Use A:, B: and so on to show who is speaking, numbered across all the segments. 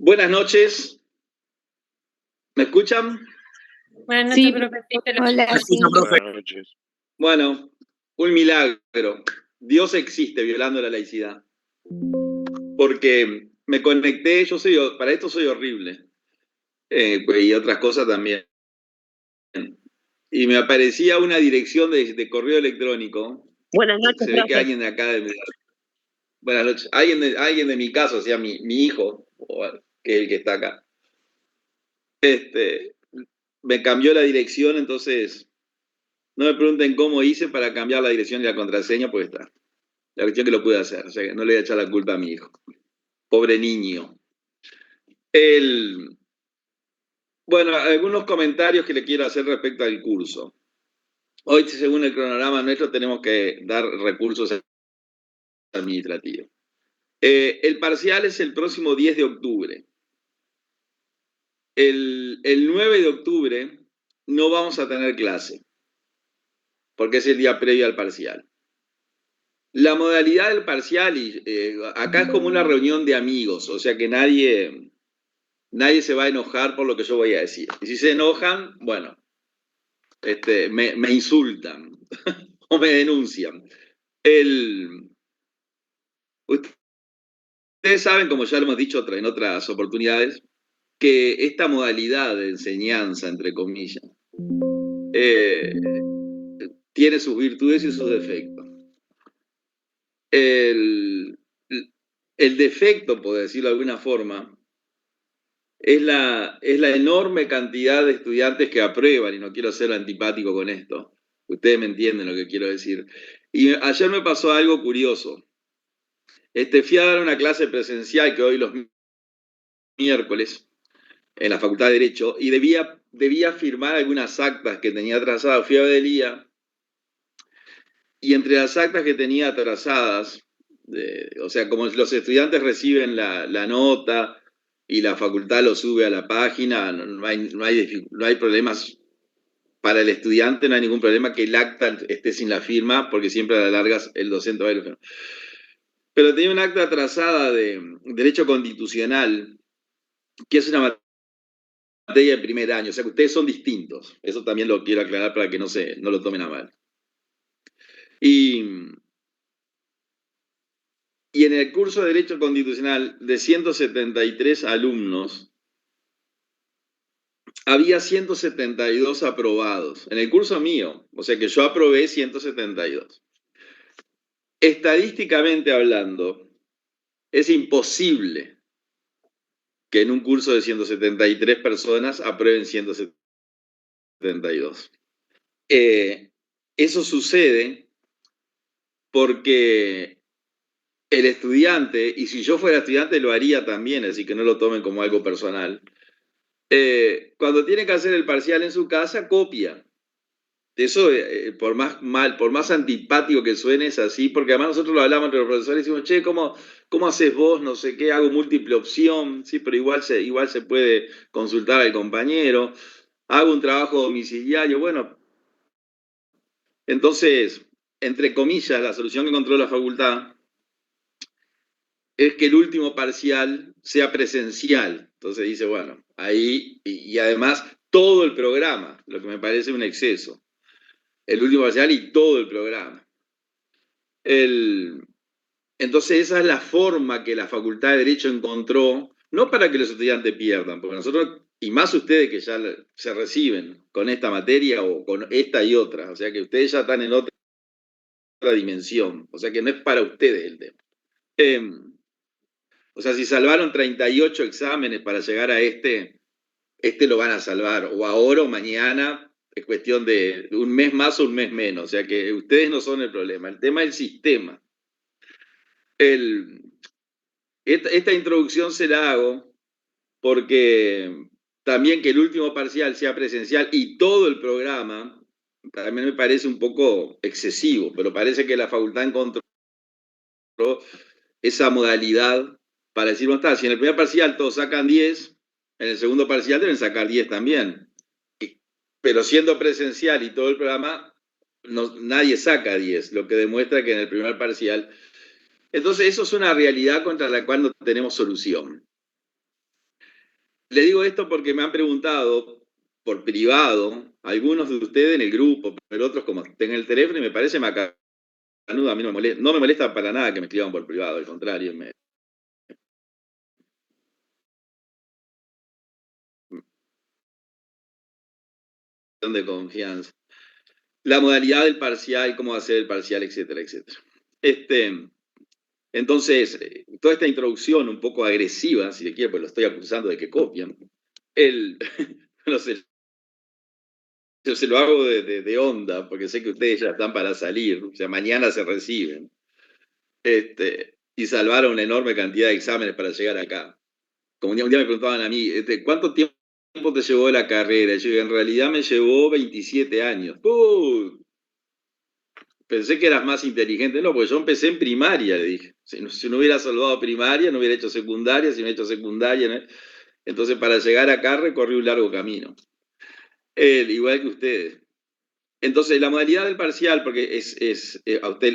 A: Buenas noches. ¿Me escuchan?
B: Buenas
C: Sí,
B: noches, profe.
C: hola, sí.
D: Buenas noches.
A: Bueno, un milagro. Dios existe violando la laicidad. Porque me conecté, para esto soy horrible. Y otras cosas también. Y me aparecía una dirección de correo electrónico.
C: Buenas noches,
A: Se ve que
C: profe.
A: alguien de acá buenas noches. Alguien de mi casa, o sea, mi hijo, que es el que está acá. Me cambió la dirección, entonces no me pregunten cómo hice para cambiar la dirección y la contraseña, pues está. La cuestión que lo pude hacer, o sea que no le voy a echar la culpa a mi hijo. Pobre niño. Bueno, algunos comentarios que le quiero hacer respecto al curso. Hoy, según el cronograma nuestro, tenemos que dar recursos administrativos. El parcial es el próximo 10 de octubre. El 9 de octubre no vamos a tener clase, porque es el día previo al parcial. La modalidad del parcial, acá es como una reunión de amigos, o sea que nadie se va a enojar por lo que yo voy a decir. Y si se enojan, bueno, me insultan o me denuncian. Ustedes saben, como ya lo hemos dicho en otras oportunidades, que esta modalidad de enseñanza, entre comillas, tiene sus virtudes y sus defectos. El defecto, por decirlo de alguna forma, es la enorme cantidad de estudiantes que aprueban, y no quiero ser antipático con esto. Ustedes me entienden lo que quiero decir. Y ayer me pasó algo curioso. Fui a dar una clase presencial que hoy los miércoles en la Facultad de Derecho y debía firmar algunas actas que tenía atrasadas. Fui a Bedelía y entre las actas que tenía atrasadas, o sea, como los estudiantes reciben la nota y la facultad lo sube a la página, no hay problemas para el estudiante, no hay ningún problema que el acta esté sin la firma, porque siempre a la larga el docente va a ir. Pero tenía un acta atrasada de Derecho Constitucional, que es una materia de primer año, o sea que ustedes son distintos. Eso también lo quiero aclarar para que no lo tomen a mal. Y en el curso de Derecho Constitucional, de 173 alumnos, había 172 aprobados. En el curso mío, o sea que yo aprobé 172. Estadísticamente hablando, es imposible que en un curso de 173 personas aprueben 172. Eso sucede porque el estudiante, y si yo fuera estudiante lo haría también, así que no lo tomen como algo personal, cuando tiene que hacer el parcial en su casa, copia. Eso, por más antipático que suene, es así, porque además nosotros lo hablamos entre los profesores y decimos, che, ¿cómo haces vos? No sé qué, hago múltiple opción, sí, pero igual se puede consultar al compañero, hago un trabajo domiciliario, bueno. Entonces, entre comillas, la solución que encontró la facultad es que el último parcial sea presencial. Entonces dice, bueno, ahí, y además todo el programa, lo que me parece un exceso. El último parcial y todo el programa. Entonces esa es la forma que la Facultad de Derecho encontró, no para que los estudiantes pierdan, porque nosotros, y más ustedes que ya se reciben con esta materia o con esta y otra, o sea que ustedes ya están en otra dimensión, o sea que no es para ustedes el tema. O sea, si salvaron 38 exámenes para llegar a este lo van a salvar, o ahora o mañana, es cuestión de un mes más o un mes menos, o sea que ustedes no son el problema, el tema es el sistema. Esta introducción se la hago porque también que el último parcial sea presencial y todo el programa, también me parece un poco excesivo, pero parece que la facultad encontró esa modalidad para decir, bueno, está, si en el primer parcial todos sacan 10, en el segundo parcial deben sacar 10 también. Pero siendo presencial y todo el programa, nadie saca 10, lo que demuestra que en el primer parcial. Entonces, eso es una realidad contra la cual no tenemos solución. le digo esto porque me han preguntado por privado, algunos de ustedes en el grupo, pero otros como tengo el teléfono y me parece macanudo, a mí no me molesta para nada que me escriban por privado, al contrario, de confianza. La modalidad del parcial, cómo hacer el parcial, etcétera, etcétera. Entonces, toda esta introducción un poco agresiva, si le quiere, pues lo estoy acusando de que copian, no sé, yo se lo hago de onda, porque sé que ustedes ya están para salir, o sea, mañana se reciben, y salvaron una enorme cantidad de exámenes para llegar acá. Como un día me preguntaban a mí, ¿cuánto tiempo te llevó la carrera? Yo en realidad me llevó 27 años. Pensé que eras más inteligente. No, porque yo empecé en primaria, le dije. Si no hubiera salvado primaria, no hubiera hecho secundaria, si no he hecho secundaria. ¿No? Entonces, para llegar acá recorrí un largo camino. Igual que ustedes. Entonces, la modalidad del parcial, porque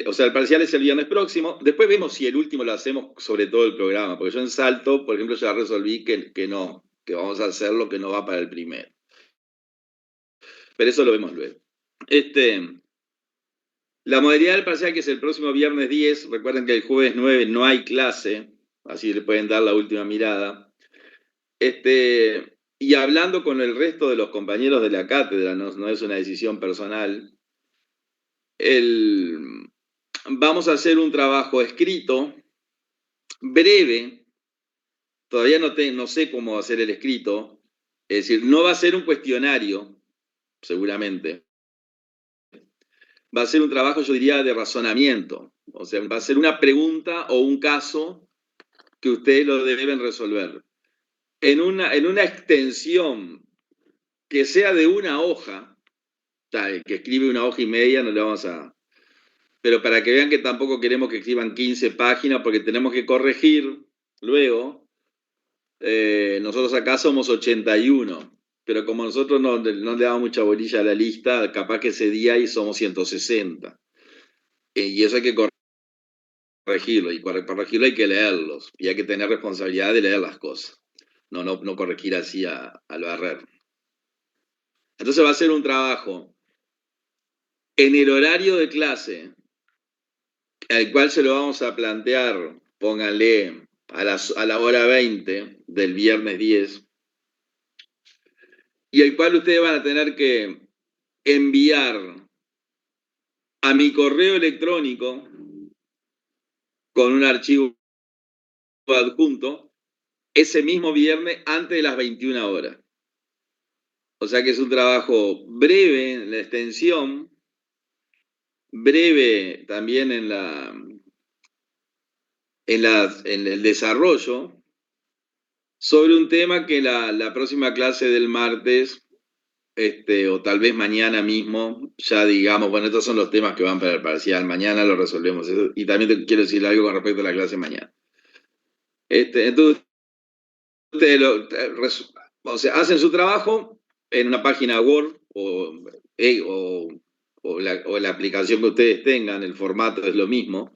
A: o sea, el parcial es el viernes próximo. Después vemos si el último lo hacemos sobre todo el programa. Porque yo en Salto, por ejemplo, ya resolví que no, que vamos a hacer lo que no va para el primero. Pero eso lo vemos luego. La modalidad del parcial, que es el próximo viernes 10, recuerden que el jueves 9 no hay clase, así le pueden dar la última mirada. Y hablando con el resto de los compañeros de la cátedra, no es una decisión personal, vamos a hacer un trabajo escrito, breve, todavía no sé cómo hacer el escrito, es decir, no va a ser un cuestionario, seguramente. Va a ser un trabajo, yo diría, de razonamiento. O sea, va a ser una pregunta o un caso que ustedes lo deben resolver. En una extensión que sea de una hoja, el que escribe una hoja y media no le vamos a... Pero para que vean que tampoco queremos que escriban 15 páginas porque tenemos que corregir luego. Nosotros acá somos 81, pero como nosotros no le damos mucha bolilla a la lista, capaz que ese día ahí somos 160. Y eso hay que corregirlo, y para corregirlo hay que leerlos, y hay que tener responsabilidad de leer las cosas, no corregir así a lo arrer. Entonces va a ser un trabajo en el horario de clase, al cual se lo vamos a plantear, pónganle a la hora 20 del viernes 10, y el cual ustedes van a tener que enviar a mi correo electrónico con un archivo adjunto ese mismo viernes antes de las 21 horas. O sea que es un trabajo breve en la extensión, breve también en el desarrollo, sobre un tema que la próxima clase del martes, o tal vez mañana mismo, ya digamos, bueno, estos son los temas que van para el parcial, mañana lo resolvemos. Y también te quiero decir algo con respecto a la clase mañana. Entonces, ustedes o sea, hacen su trabajo en una página Word o la aplicación que ustedes tengan, el formato es lo mismo.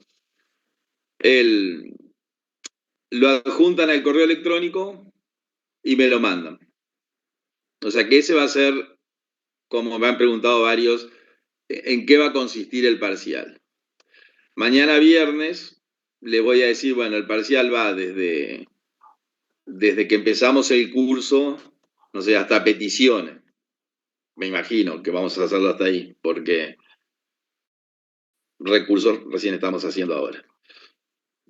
A: Lo adjuntan al correo electrónico y me lo mandan. O sea que ese va a ser, como me han preguntado varios, en qué va a consistir el parcial. Mañana viernes les voy a decir, bueno, el parcial va desde que empezamos el curso, no sé, hasta peticiones. Me imagino que vamos a hacerlo hasta ahí, porque recursos recién estamos haciendo ahora.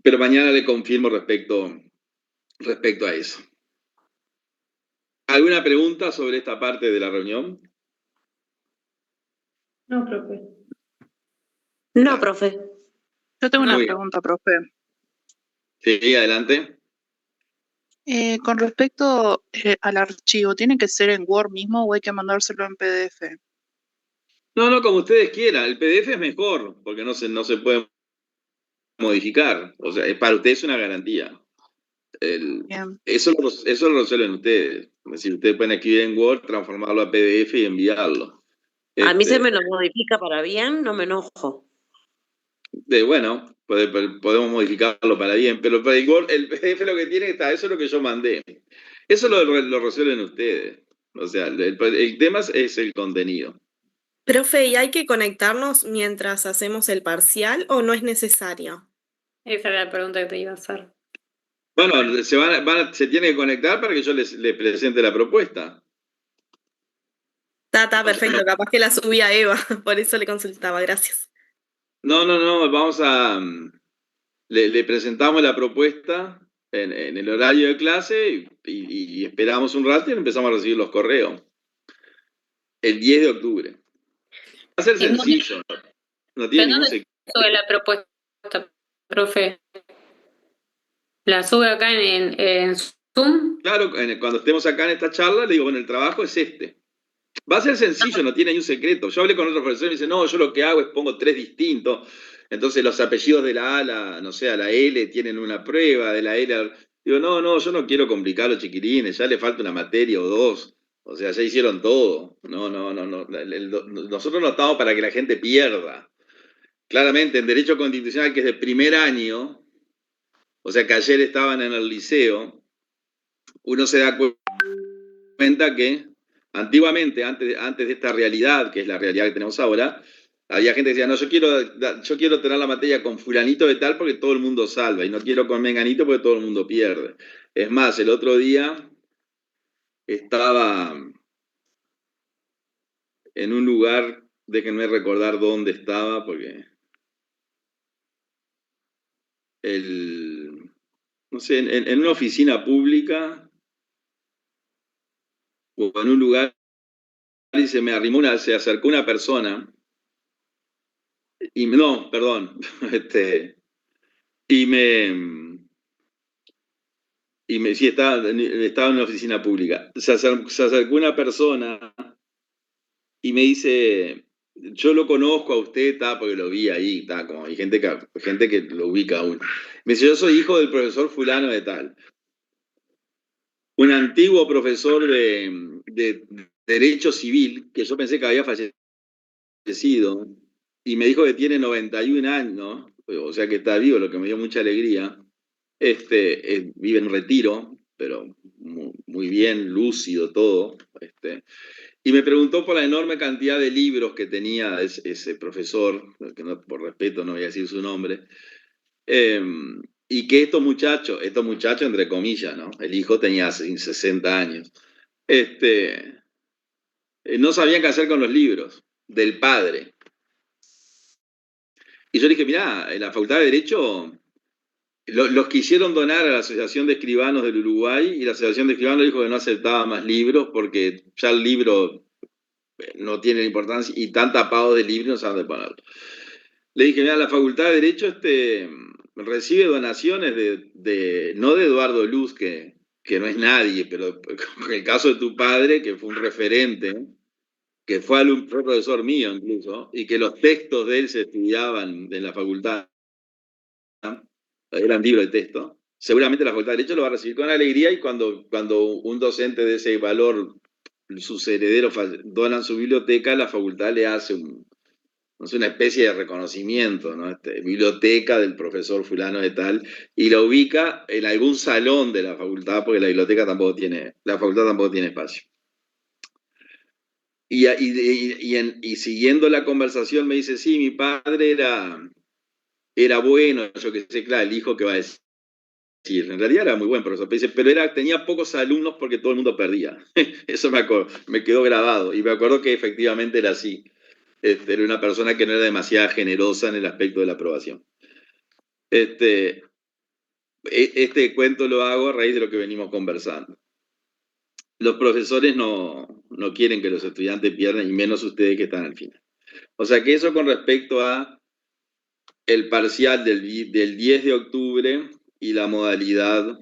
A: Pero mañana le confirmo respecto a eso. ¿Alguna pregunta sobre esta parte de la reunión?
B: No, profe.
C: No, profe.
D: Yo tengo una pregunta, profe.
A: Sí, adelante.
D: Con respecto al archivo, ¿tiene que ser en Word mismo o hay que mandárselo en PDF?
A: No, como ustedes quieran. El PDF es mejor, porque no se puede modificar. O sea, para ustedes es una garantía. Eso lo resuelven ustedes. Es decir, ustedes pueden escribir en Word, transformarlo a PDF y enviarlo.
C: A mí se me lo modifica para bien, no me enojo.
A: Bueno, podemos modificarlo para bien, pero para el PDF lo que tiene está, eso es lo que yo mandé. Eso lo resuelven ustedes. O sea, el tema es el contenido.
B: Profe, ¿y hay que conectarnos mientras hacemos el parcial o no es necesario?
E: Esa era la pregunta que te iba a hacer.
A: Bueno, se tiene que conectar para que yo les presente la propuesta.
B: Está perfecto, capaz que la subí a Eva, por eso le consultaba, gracias.
A: No, vamos a... Le presentamos la propuesta en el horario de clase y esperamos un rato y empezamos a recibir los correos. El 10 de octubre. Va a ser sencillo, no tiene ningún secreto.
E: Sube la propuesta, profe. ¿La sube acá en Zoom?
A: Claro, cuando estemos acá en esta charla, le digo, bueno, el trabajo es este. Va a ser sencillo, no tiene ningún secreto. Yo hablé con otro profesor y me dice, no, yo lo que hago es pongo 3 distintos. Entonces los apellidos de la A, a la L tienen una prueba, de la L. Digo, no, yo no quiero complicar a los chiquilines, ya le falta una materia o dos. O sea, ya hicieron todo. No. Nosotros no estamos para que la gente pierda. Claramente, en Derecho Constitucional, que es de primer año, o sea que ayer estaban en el liceo, uno se da cuenta que antiguamente, antes de esta realidad, que es la realidad que tenemos ahora, había gente que decía, no, yo quiero tener la materia con fulanito de tal porque todo el mundo salva, y no quiero con menganito porque todo el mundo pierde. Es más, el otro día estaba en un lugar, déjenme recordar dónde estaba, porque no sé, en una oficina pública o en un lugar y se acercó una persona y no, perdón, sí, estaba en una oficina pública. Se acercó una persona y me dice, yo lo conozco a usted, porque lo vi ahí, como hay gente que lo ubica aún. Me dice, yo soy hijo del profesor fulano de tal. Un antiguo profesor de Derecho Civil, que yo pensé que había fallecido, y me dijo que tiene 91 años, ¿no? O sea que está vivo, lo que me dio mucha alegría. Vive en Retiro, pero muy bien, lúcido todo. Y me preguntó por la enorme cantidad de libros que tenía ese profesor, que por respeto no voy a decir su nombre, y que estos muchachos, entre comillas, ¿no? El hijo tenía 60 años, no sabían qué hacer con los libros del padre. Y yo le dije, mirá, en la Facultad de Derecho los quisieron donar a la Asociación de Escribanos del Uruguay y la Asociación de Escribanos dijo que no aceptaba más libros porque ya el libro no tiene importancia y tan tapados de libros no saben de ponerlo. Le dije, mira, la Facultad de Derecho recibe donaciones no de Eduardo Luz, que no es nadie, pero en el caso de tu padre, que fue un referente, que fue profesor mío incluso, y que los textos de él se estudiaban en la facultad, eran libros de texto, seguramente la Facultad de Derecho lo va a recibir con alegría y cuando un docente de ese valor, sus herederos donan su biblioteca, la facultad le hace una especie de reconocimiento, ¿no? Biblioteca del profesor fulano de tal, y la ubica en algún salón de la facultad, porque la facultad tampoco tiene espacio. Y siguiendo la conversación me dice, sí, mi padre era bueno, yo que sé, claro, el hijo que va a decir, en realidad era muy buen profesor, pero tenía pocos alumnos porque todo el mundo perdía. Eso me quedó grabado, y me acuerdo que efectivamente era así. Era una persona que no era demasiado generosa en el aspecto de la aprobación. Este cuento lo hago a raíz de lo que venimos conversando. Los profesores no quieren que los estudiantes pierdan, y menos ustedes que están al final. O sea que eso con respecto a el parcial del 10 de octubre y la modalidad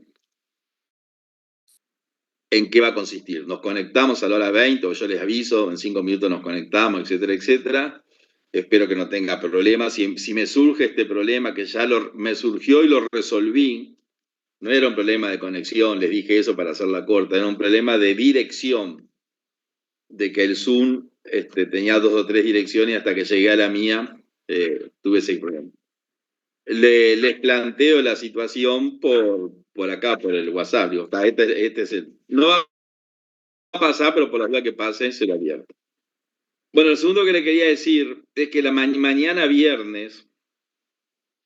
A: en qué va a consistir. Nos conectamos a la hora 20, o yo les aviso, en 5 minutos nos conectamos, etcétera, etcétera. Espero que no tenga problemas. Si me surge este problema, que ya me surgió y lo resolví, no era un problema de conexión, les dije eso para hacerla corta, era un problema de dirección, de que el Zoom tenía 2 o 3 direcciones, y hasta que llegué a la mía tuve ese problema. Les planteo la situación por acá, por el WhatsApp. Digo, este es el. No va a pasar, pero por la duda que pase, se lo abierto. Bueno, el segundo que le quería decir es que la mañana viernes,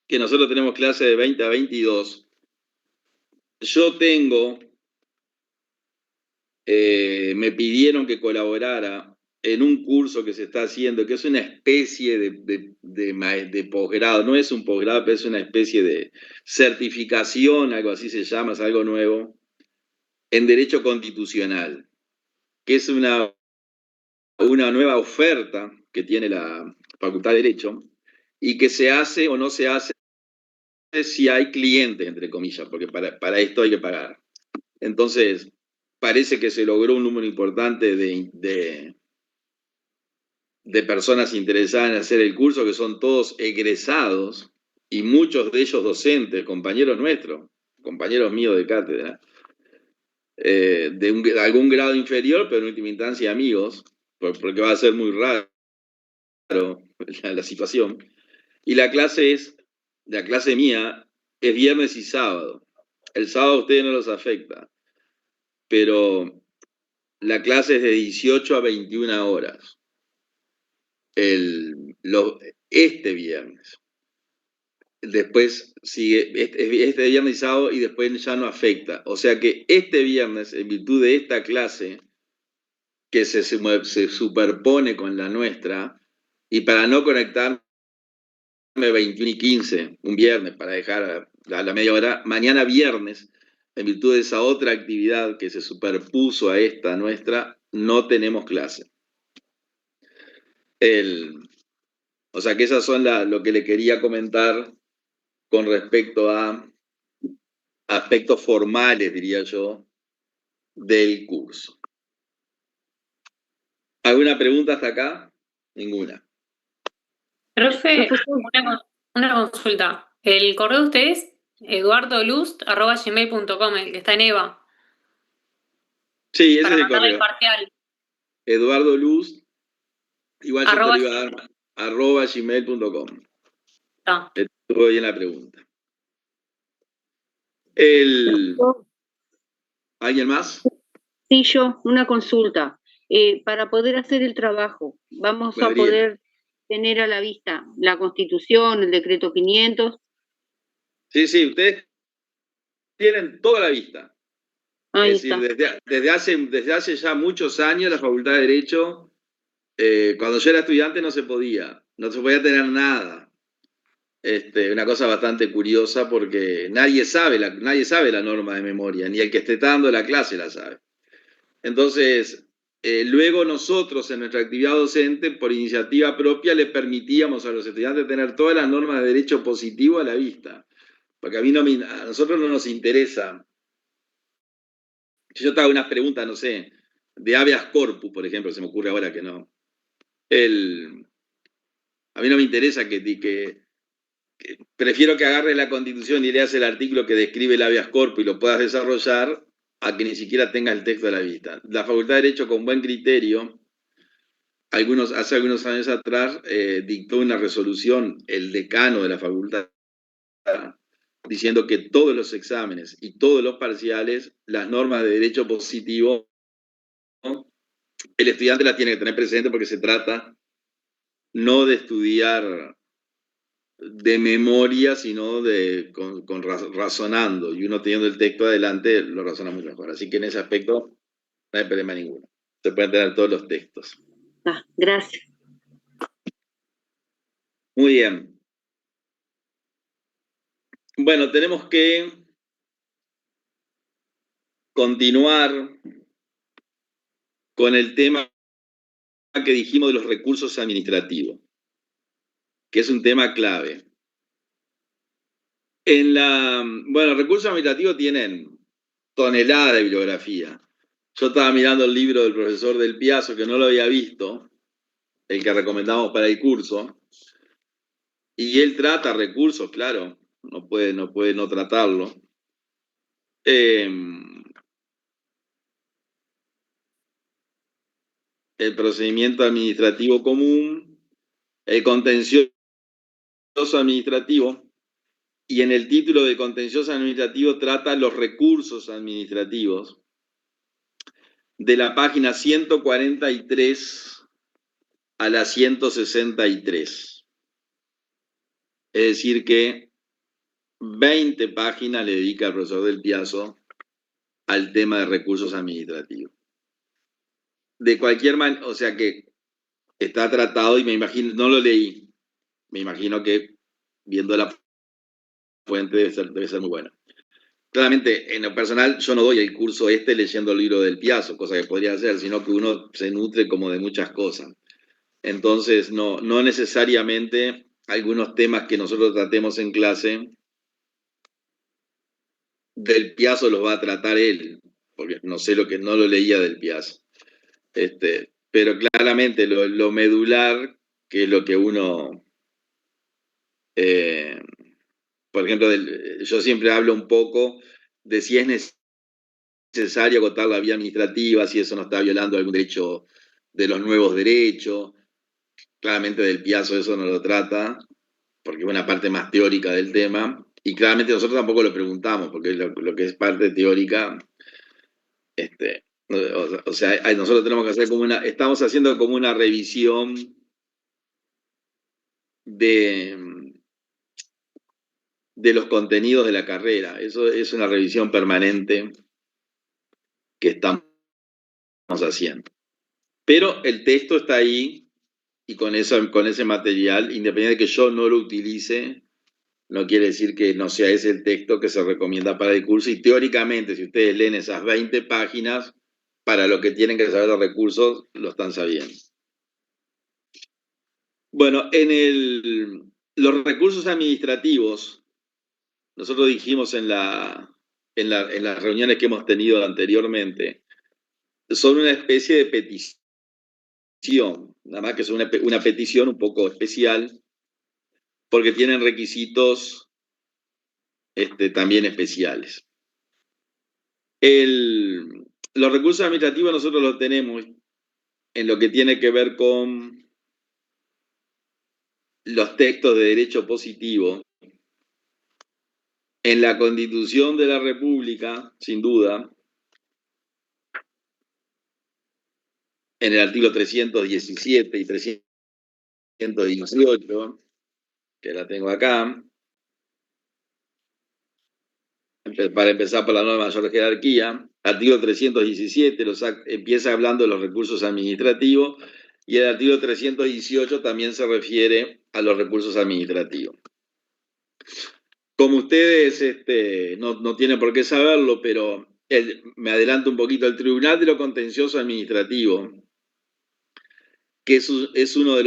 A: que nosotros tenemos clase de 20 a 22, yo tengo, me pidieron que colaborara en un curso que se está haciendo, que es una especie de posgrado, no es un posgrado, pero es una especie de certificación, algo así se llama, es algo nuevo, en Derecho Constitucional, que es una nueva oferta que tiene la Facultad de Derecho y que se hace o no se hace si hay clientes, entre comillas, porque para esto hay que pagar. Entonces, parece que se logró un número importante de personas interesadas en hacer el curso, que son todos egresados y muchos de ellos docentes, compañeros nuestros, compañeros míos de cátedra, de algún grado inferior, pero en última instancia amigos, porque va a ser muy raro la situación. Y la clase mía es viernes y sábado. El sábado a ustedes no los afecta, pero la clase es de 18 a 21 horas. Este viernes. Después sigue este viernes y sábado y después ya no afecta. O sea que este viernes, en virtud de esta clase, que se superpone con la nuestra, y para no conectarme 21 y 15, un viernes, para dejar a la media hora, mañana viernes, en virtud de esa otra actividad que se superpuso a esta nuestra, no tenemos clase. O sea que esas son lo que le quería comentar con respecto a aspectos formales, diría yo, del curso. ¿Alguna pregunta hasta acá? Ninguna.
E: Profe, una consulta. El correo de ustedes, eduardolust@gmail.com, el que está en EVA.
A: Sí, ese
E: para
A: es el
E: mandarle
A: correo.
E: el parcial.
A: Eduardo Luz, igual yo te
E: Arroba
A: lo iba a dar, @gmail.com.
E: está.
A: Estuvo bien la pregunta. ¿Alguien más?
F: Sí, yo, una consulta. Para poder hacer el trabajo, ¿vamos a
A: Gabriela.
F: poder tener a la vista la Constitución, el decreto 500?
A: Sí, ustedes tienen toda la vista.
F: Ahí
A: Es decir,
F: está.
A: desde hace ya muchos años la Facultad de Derecho, cuando yo era estudiante no se podía tener nada. Una cosa bastante curiosa porque nadie sabe la norma de memoria, ni el que esté dando la clase la sabe. Entonces, luego nosotros en nuestra actividad docente, por iniciativa propia, le permitíamos a los estudiantes tener todas las normas de derecho positivo a la vista. Porque a nosotros no nos interesa. Si yo te hago unas preguntas, no sé, de habeas corpus, por ejemplo, se me ocurre ahora que no. A mí no me interesa que prefiero que agarres la Constitución y leas el artículo que describe el habeas corpus y lo puedas desarrollar a que ni siquiera tengas el texto a la vista. La Facultad de Derecho, con buen criterio, hace algunos años atrás, dictó una resolución, el decano de la facultad, diciendo que todos los exámenes y todos los parciales, las normas de derecho positivo, el estudiante las tiene que tener presente porque se trata no de estudiar de memoria, sino razonando, y uno teniendo el texto adelante lo razona mucho mejor. Así que en ese aspecto no hay problema ninguno. Se pueden tener todos los textos.
F: Gracias.
A: Muy bien. Bueno, tenemos que continuar con el tema que dijimos de los recursos administrativos, que es un tema clave. Bueno, recursos administrativos tienen toneladas de bibliografía. Yo estaba mirando el libro del profesor Del Piazzo, que no lo había visto, el que recomendamos para el curso, y él trata recursos, claro, no puede no tratarlo. El procedimiento administrativo común, el contencioso administrativo, y en el título de contencioso administrativo trata los recursos administrativos de la página 143 a la 163. Es decir que 20 páginas le dedica el profesor Del Piazzo al tema de recursos administrativos. De cualquier manera, o sea que está tratado y me imagino, no lo leí, me imagino que viendo la fuente debe ser muy buena. Claramente, en lo personal, yo no doy el curso leyendo el libro Del Piazzo, cosa que podría hacer, sino que uno se nutre como de muchas cosas. Entonces, no necesariamente algunos temas que nosotros tratemos en clase, Del Piazzo los va a tratar él, porque no sé no lo leía Del Piazzo. Pero claramente lo medular, que es lo que uno, por ejemplo, yo siempre hablo un poco de si es necesario agotar la vía administrativa, si eso no está violando algún derecho de los nuevos derechos. Claramente Del Piazzo eso no lo trata, porque es una parte más teórica del tema, y claramente nosotros tampoco lo preguntamos, porque lo que es parte teórica, o sea, nosotros tenemos que hacer estamos haciendo como una revisión de los contenidos de la carrera. Eso es una revisión permanente que estamos haciendo. Pero el texto está ahí y con ese material, independiente de que yo no lo utilice, no quiere decir que no sea ese el texto que se recomienda para el curso. Y teóricamente, si ustedes leen esas 20 páginas, para lo que tienen que saber los recursos, lo están sabiendo. Bueno, los recursos administrativos, nosotros dijimos en las reuniones que hemos tenido anteriormente, son una especie de petición, nada más que es una petición un poco especial, porque tienen requisitos también especiales. Los recursos administrativos nosotros los tenemos en lo que tiene que ver con los textos de derecho positivo, en la Constitución de la República, sin duda, en el artículo 317 y 318, que la tengo acá, para empezar por la norma de mayor jerarquía. Artículo 317 empieza hablando de los recursos administrativos, y el artículo 318 también se refiere a los recursos administrativos. Como ustedes no tienen por qué saberlo, pero me adelanto un poquito, el Tribunal de lo Contencioso Administrativo, que es uno de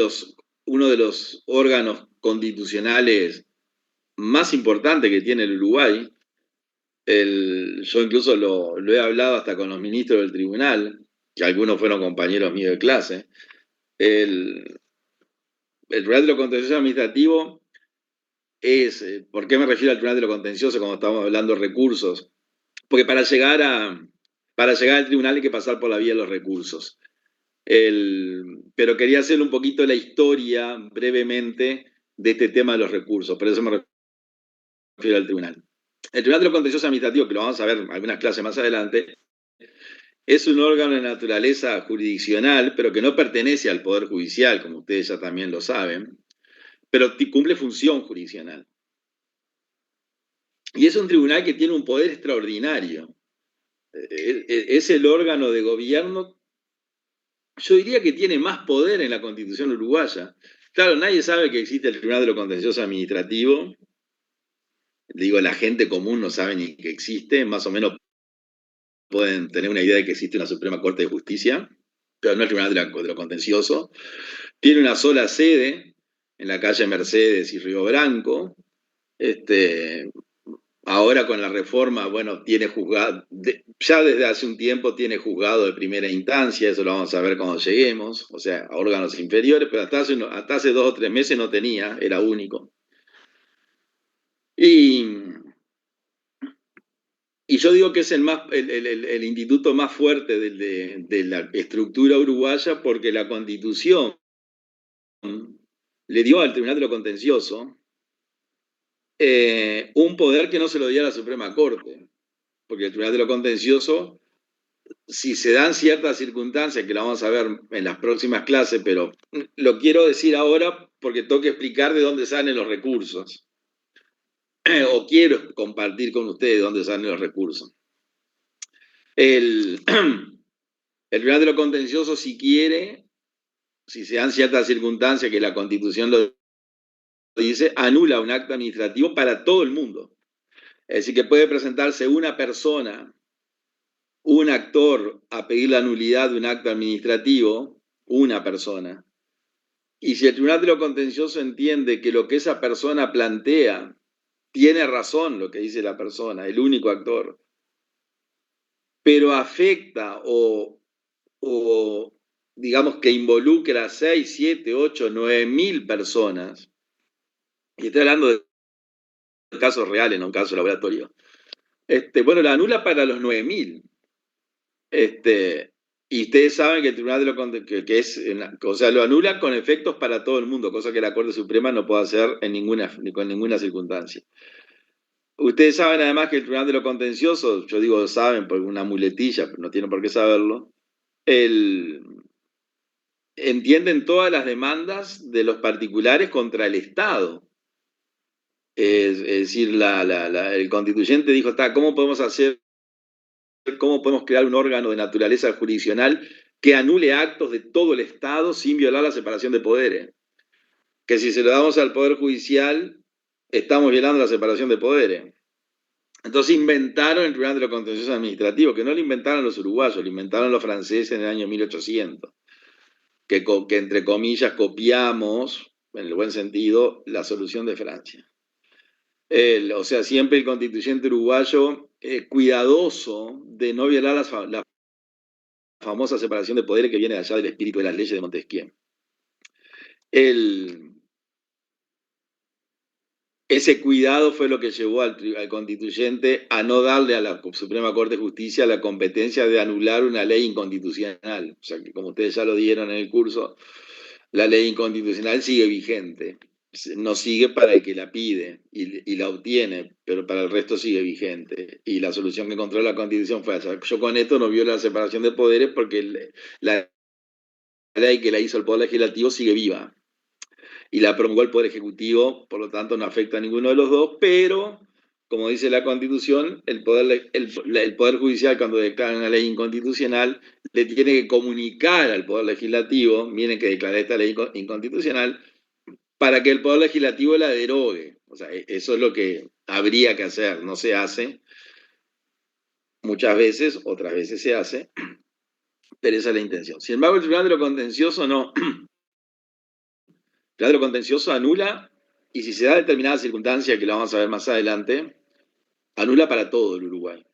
A: los órganos constitucionales más importantes que tiene el Uruguay. Yo incluso lo he hablado hasta con los ministros del tribunal, que algunos fueron compañeros míos de clase. El Tribunal de lo Contencioso Administrativo ¿por qué me refiero al Tribunal de lo Contencioso cuando estamos hablando de recursos? Porque para llegar al tribunal hay que pasar por la vía de los recursos. Pero quería hacer un poquito la historia brevemente de este tema de los recursos, por eso me refiero al tribunal. El Tribunal de lo Contencioso Administrativo, que lo vamos a ver en algunas clases más adelante, es un órgano de naturaleza jurisdiccional, pero que no pertenece al Poder Judicial, como ustedes ya también lo saben, pero cumple función jurisdiccional. Y es un tribunal que tiene un poder extraordinario. Es el órgano de gobierno, yo diría que tiene más poder en la Constitución uruguaya. Claro, nadie sabe que existe el Tribunal de lo Contencioso Administrativo. Digo, la gente común no sabe ni que existe, más o menos pueden tener una idea de que existe una Suprema Corte de Justicia, pero no el Tribunal de lo Contencioso. Tiene una sola sede en la calle Mercedes y Río Branco. Ahora con la reforma, bueno, tiene juzgado, ya desde hace un tiempo tiene juzgado de primera instancia, eso lo vamos a ver cuando lleguemos, o sea, a órganos inferiores, pero hasta hace 2 o 3 meses no tenía, era único. Y yo digo que es el instituto más fuerte de la estructura uruguaya, porque la Constitución le dio al Tribunal de lo Contencioso un poder que no se lo dio a la Suprema Corte, porque el Tribunal de lo Contencioso, si se dan ciertas circunstancias, que la vamos a ver en las próximas clases, pero lo quiero decir ahora porque tengo que explicar de dónde salen los recursos, o quiero compartir con ustedes de dónde salen los recursos. El Tribunal de lo Contencioso, si quiere, si se dan ciertas circunstancias que la Constitución lo dice, anula un acto administrativo para todo el mundo. Es decir, que puede presentarse una persona, un actor, a pedir la nulidad de un acto administrativo, una persona. Y si el Tribunal de lo Contencioso entiende que lo que esa persona plantea tiene razón, lo que dice la persona, el único actor, pero afecta o digamos que involucra a 6, 7, 8, 9.000 personas, y estoy hablando de casos reales, no un caso laboratorio, bueno, la anula para los 9.000. Y ustedes saben que el Tribunal de lo Contencioso, o sea, lo anula con efectos para todo el mundo, cosa que la Corte Suprema no puede hacer ni con ninguna circunstancia. Ustedes saben además que el Tribunal de lo Contencioso, yo digo saben por una muletilla, pero no tienen por qué saberlo, entienden todas las demandas de los particulares contra el Estado. Es decir, el constituyente dijo, ¿cómo podemos crear un órgano de naturaleza jurisdiccional que anule actos de todo el Estado sin violar la separación de poderes? Que si se lo damos al Poder Judicial, estamos violando la separación de poderes. Entonces inventaron el Tribunal de lo Contencioso Administrativo, que no lo inventaron los uruguayos, lo inventaron los franceses en el año 1800, que entre comillas copiamos, en el buen sentido, la solución de Francia. O sea, siempre el constituyente uruguayo cuidadoso de no violar la famosa separación de poderes que viene allá del espíritu de las leyes de Montesquieu. Ese cuidado fue lo que llevó al constituyente a no darle a la Suprema Corte de Justicia la competencia de anular una ley inconstitucional. O sea, que como ustedes ya lo dieron en el curso, la ley inconstitucional sigue vigente. No sigue para el que la pide y la obtiene, pero para el resto sigue vigente. Y la solución que encontró la Constitución fue esa. Yo con esto no violo la separación de poderes porque la ley que la hizo el Poder Legislativo sigue viva. Y la promulgó el Poder Ejecutivo, por lo tanto no afecta a ninguno de los dos, pero, como dice la Constitución, el Poder Judicial, cuando declara una ley inconstitucional, le tiene que comunicar al Poder Legislativo, miren que declaré esta ley inconstitucional, para que el Poder Legislativo la derogue. O sea, eso es lo que habría que hacer, no se hace. Muchas veces, otras veces se hace, pero esa es la intención. Sin embargo, el Tribunal de lo Contencioso no. El Tribunal de lo Contencioso anula, y si se da determinada circunstancia, que la vamos a ver más adelante, anula para todo el Uruguay.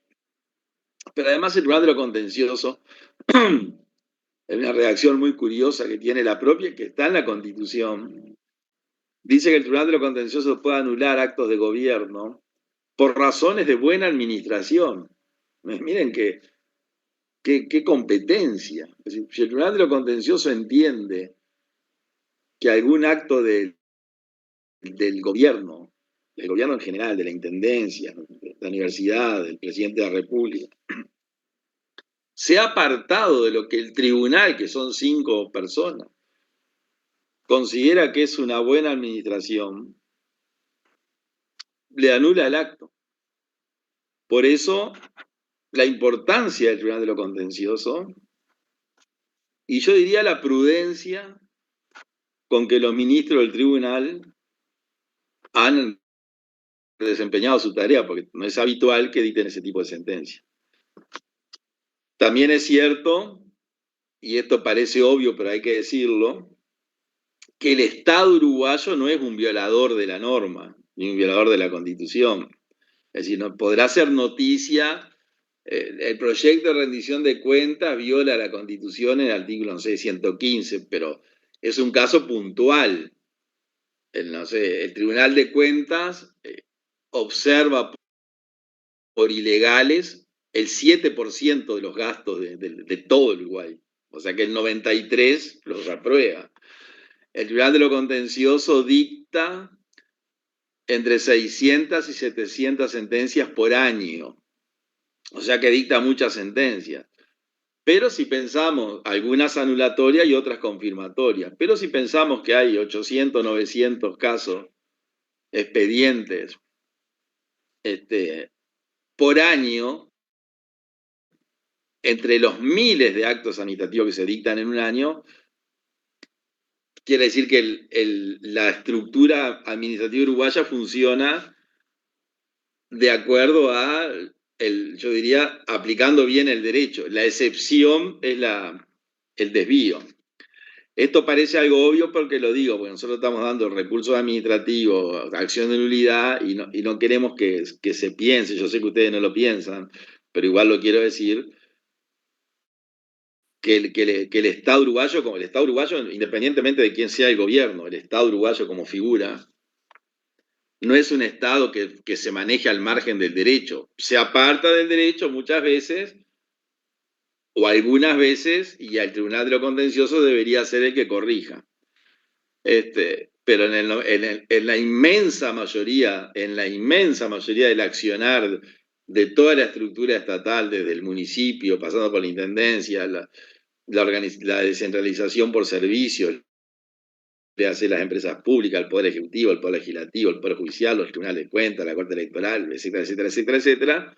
A: Pero además el Tribunal de lo Contencioso, es una redacción muy curiosa que tiene la propia, que está en la Constitución, dice que el Tribunal de lo Contencioso puede anular actos de gobierno por razones de buena administración. Miren qué competencia. Es decir, si el Tribunal de lo Contencioso entiende que algún acto del gobierno en general, de la intendencia, de la universidad, del presidente de la República, se ha apartado de lo que el tribunal, que son 5 personas, considera que es una buena administración, le anula el acto. Por eso, la importancia del Tribunal de lo Contencioso, y yo diría la prudencia con que los ministros del tribunal han desempeñado su tarea, porque no es habitual que dicten ese tipo de sentencias. También es cierto, y esto parece obvio, pero hay que decirlo, que el Estado uruguayo no es un violador de la norma, ni un violador de la Constitución. Es decir, no podrá ser noticia, el proyecto de rendición de cuentas viola la Constitución en el artículo, no sé, 115, pero es un caso puntual. El Tribunal de Cuentas observa por ilegales el 7% de los gastos de todo el Uruguay. O sea que el 93% los aprueba. El Tribunal de lo Contencioso dicta entre 600 y 700 sentencias por año. O sea que dicta muchas sentencias. Pero si pensamos, algunas anulatorias y otras confirmatorias, pero si pensamos que hay 800, 900 casos, expedientes, por año, entre los miles de actos sanitativos que se dictan en un año, quiere decir que la estructura administrativa uruguaya funciona de acuerdo a, yo diría, aplicando bien el derecho. La excepción es el desvío. Esto parece algo obvio porque lo digo, porque nosotros estamos dando recursos administrativos, acción de nulidad, y no queremos que se piense, yo sé que ustedes no lo piensan, pero igual lo quiero decir, que el Estado uruguayo, como el Estado uruguayo, independientemente de quién sea el gobierno, el Estado uruguayo como figura, no es un Estado que se maneje al margen del derecho. Se aparta del derecho muchas veces, o algunas veces, y el Tribunal de lo Contencioso debería ser el que corrija. Pero en la inmensa mayoría del accionar de toda la estructura estatal, desde el municipio, pasando por la intendencia, la descentralización por servicios, de hacer las empresas públicas, el Poder Ejecutivo, el Poder Legislativo, el Poder Judicial, los tribunales de cuentas, la Corte Electoral, etcétera, etcétera, etcétera, etcétera,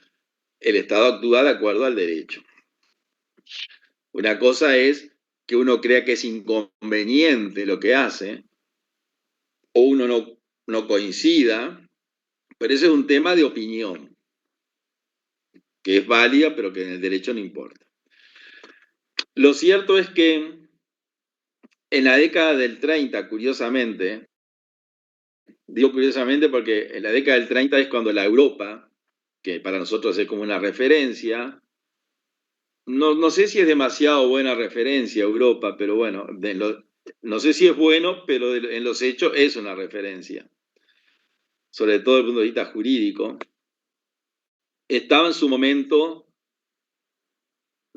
A: el Estado actúa de acuerdo al derecho. Una cosa es que uno crea que es inconveniente lo que hace, o uno no coincida, pero ese es un tema de opinión, que es válida, pero que en el derecho no importa. Lo cierto es que en la década del 30, curiosamente, digo curiosamente porque en la década del 30 es cuando la Europa, que para nosotros es como una referencia, no sé si es demasiado buena referencia Europa, pero bueno, no sé si es bueno, pero en los hechos es una referencia, sobre todo desde el punto de vista jurídico. Estaba en su momento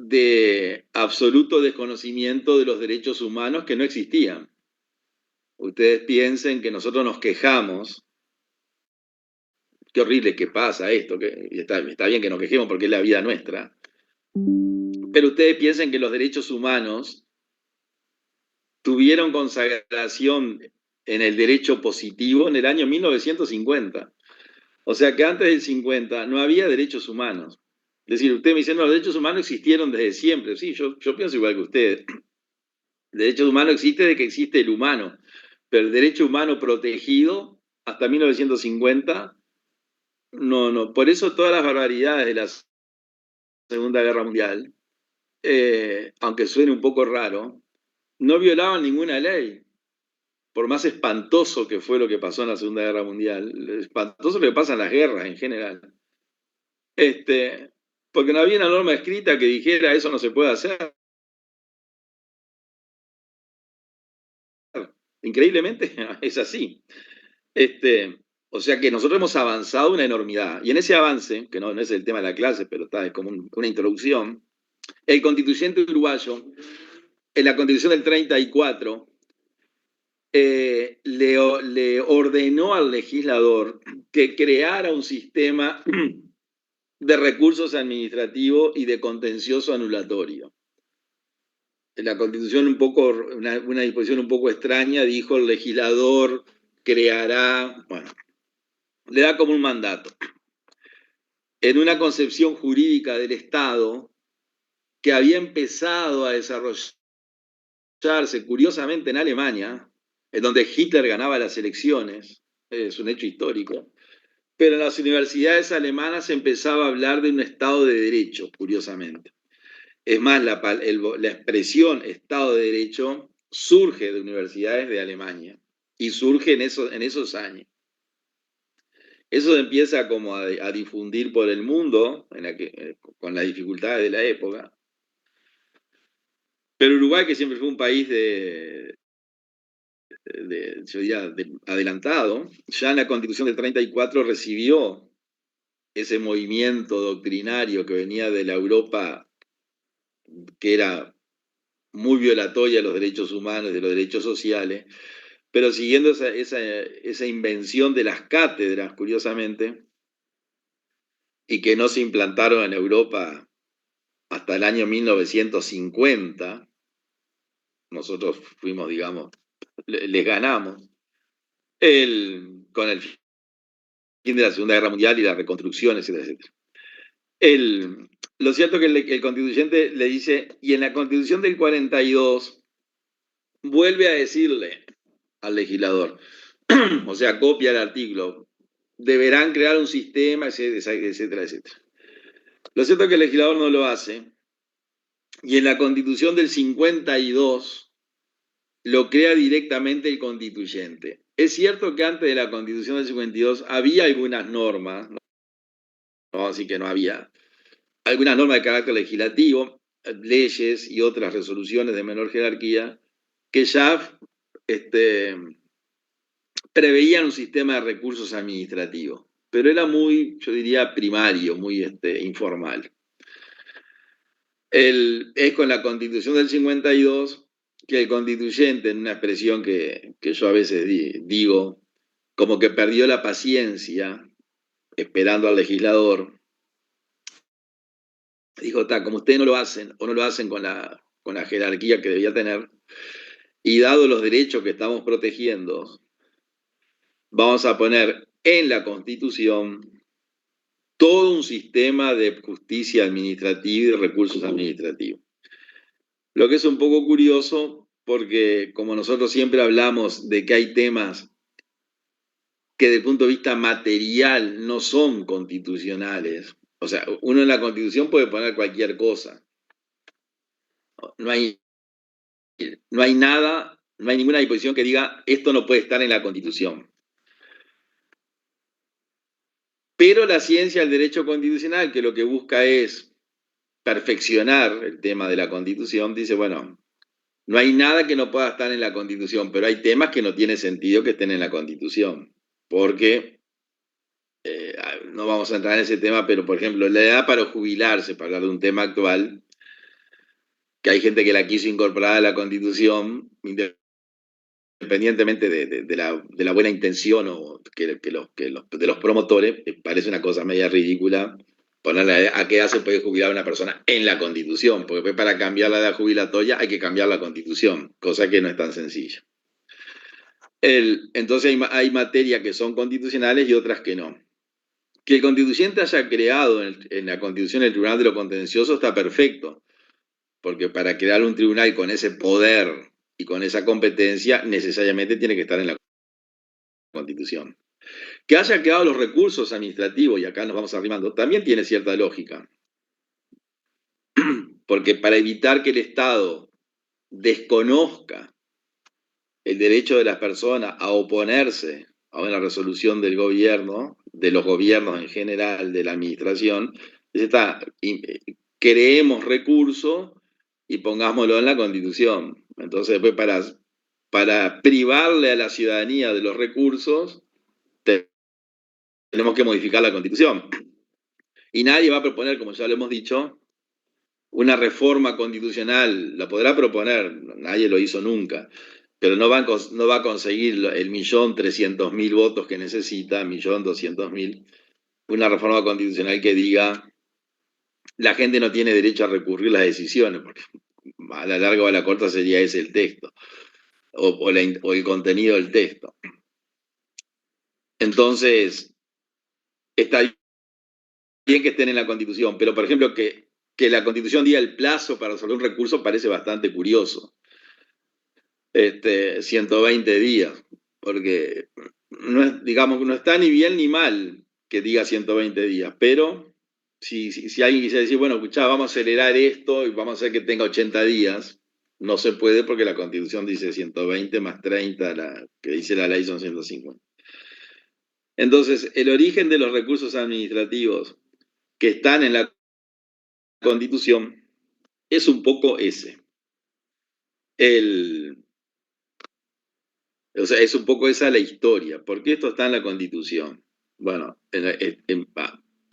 A: de absoluto desconocimiento de los derechos humanos que no existían. Ustedes piensen que nosotros nos quejamos, qué horrible que pasa esto, que está bien que nos quejemos porque es la vida nuestra, pero ustedes piensen que los derechos humanos tuvieron consagración en el derecho positivo en el año 1950. O sea que antes del 50 no había derechos humanos. Es decir, ustedes me dicen, no, los derechos humanos existieron desde siempre. Sí, yo pienso igual que ustedes. El derecho humano existe desde que existe el humano, pero el derecho humano protegido hasta 1950, no. Por eso todas las barbaridades de la Segunda Guerra Mundial, aunque suene un poco raro, no violaban ninguna ley. Por más espantoso que fue lo que pasó en la Segunda Guerra Mundial, espantoso lo que pasa en las guerras en general, porque no había una norma escrita que dijera eso no se puede hacer. Increíblemente es así. O sea que nosotros hemos avanzado una enormidad. Y en ese avance, que no es el tema de la clase, pero es como una introducción, el constituyente uruguayo, en la Constitución del 34, le ordenó al legislador que creara un sistema de recursos administrativos y de contencioso anulatorio. En la Constitución una disposición un poco extraña, dijo el legislador creará, bueno, le da como un mandato. En una concepción jurídica del Estado que había empezado a desarrollarse curiosamente en Alemania, en donde Hitler ganaba las elecciones, es un hecho histórico, pero en las universidades alemanas se empezaba a hablar de un Estado de Derecho, curiosamente. Es más, la expresión Estado de Derecho surge de universidades de Alemania y surge en esos años. Eso empieza como a difundir por el mundo, con las dificultades de la época. Pero Uruguay, que siempre fue un país yo diría, adelantado, ya en la Constitución del 34 recibió ese movimiento doctrinario que venía de la Europa, que era muy violatoria de los derechos humanos y de los derechos sociales, pero siguiendo esa invención de las cátedras, curiosamente, y que no se implantaron en Europa hasta el año 1950, nosotros fuimos, digamos, les ganamos, con el fin de la Segunda Guerra Mundial y la reconstrucción, etcétera, etcétera. Lo cierto es que el constituyente le dice, y en la Constitución del 42 vuelve a decirle al legislador, o sea, copia el artículo, deberán crear un sistema, etcétera, etcétera, etcétera. Lo cierto es que el legislador no lo hace, y en la Constitución del 52 lo crea directamente el constituyente. Es cierto que antes de la Constitución del 52 había algunas normas, no vamos a decir que no había, algunas normas de carácter legislativo, leyes y otras resoluciones de menor jerarquía, que ya preveían un sistema de recursos administrativos, pero era muy, yo diría, primario, muy informal. Es con la Constitución del 52 que el constituyente, en una expresión que yo a veces digo, como que perdió la paciencia, esperando al legislador, dijo, como ustedes no lo hacen, o no lo hacen con la jerarquía que debía tener, y dado los derechos que estamos protegiendo, vamos a poner en la Constitución todo un sistema de justicia administrativa y de recursos administrativos. Lo que es un poco curioso, porque como nosotros siempre hablamos de que hay temas que desde el punto de vista material no son constitucionales, o sea, uno en la Constitución puede poner cualquier cosa. No hay nada, no hay ninguna disposición que diga esto no puede estar en la Constitución. Pero la ciencia del derecho constitucional, que lo que busca es perfeccionar el tema de la Constitución, dice, bueno, no hay nada que no pueda estar en la Constitución, pero hay temas que no tiene sentido que estén en la Constitución, porque, no vamos a entrar en ese tema, pero por ejemplo, la edad para jubilarse, para hablar de un tema actual, que hay gente que la quiso incorporar a la Constitución, independientemente de la buena intención o de los promotores, parece una cosa media ridícula ponerle a qué edad se puede jubilar una persona en la Constitución, porque para cambiar la edad jubilatoria hay que cambiar la Constitución, cosa que no es tan sencilla. Entonces hay materias que son constitucionales y otras que no. Que el constituyente haya creado en la Constitución el Tribunal de lo Contencioso está perfecto, porque para crear un tribunal con ese poder y con esa competencia necesariamente tiene que estar en la Constitución. Que haya creado los recursos administrativos, y acá nos vamos arrimando, también tiene cierta lógica. Porque para evitar que el Estado desconozca el derecho de las personas a oponerse a una resolución del gobierno, de los gobiernos en general, de la administración, creemos recursos y pongámoslo en la Constitución. Entonces, después para privarle a la ciudadanía de los recursos, tenemos que modificar la Constitución. Y nadie va a proponer, como ya lo hemos dicho, una reforma constitucional. La podrá proponer, nadie lo hizo nunca, pero no va a conseguir el 1.300.000 votos que necesita, 1.200.000, una reforma constitucional que diga la gente no tiene derecho a recurrir las decisiones, porque a la larga o a la corta sería ese el texto, o el contenido del texto. Entonces, está bien que estén en la Constitución, pero por ejemplo que la Constitución diga el plazo para resolver un recurso parece bastante curioso. 120 días, porque no está ni bien ni mal que diga 120 días, pero si alguien quisiera decir, bueno, escuchá, vamos a acelerar esto y vamos a hacer que tenga 80 días, no se puede porque la Constitución dice 120 más 30, que dice la ley son 150. Entonces, el origen de los recursos administrativos que están en la Constitución es un poco ese. O sea, es un poco esa la historia. ¿Por qué esto está en la Constitución? Bueno,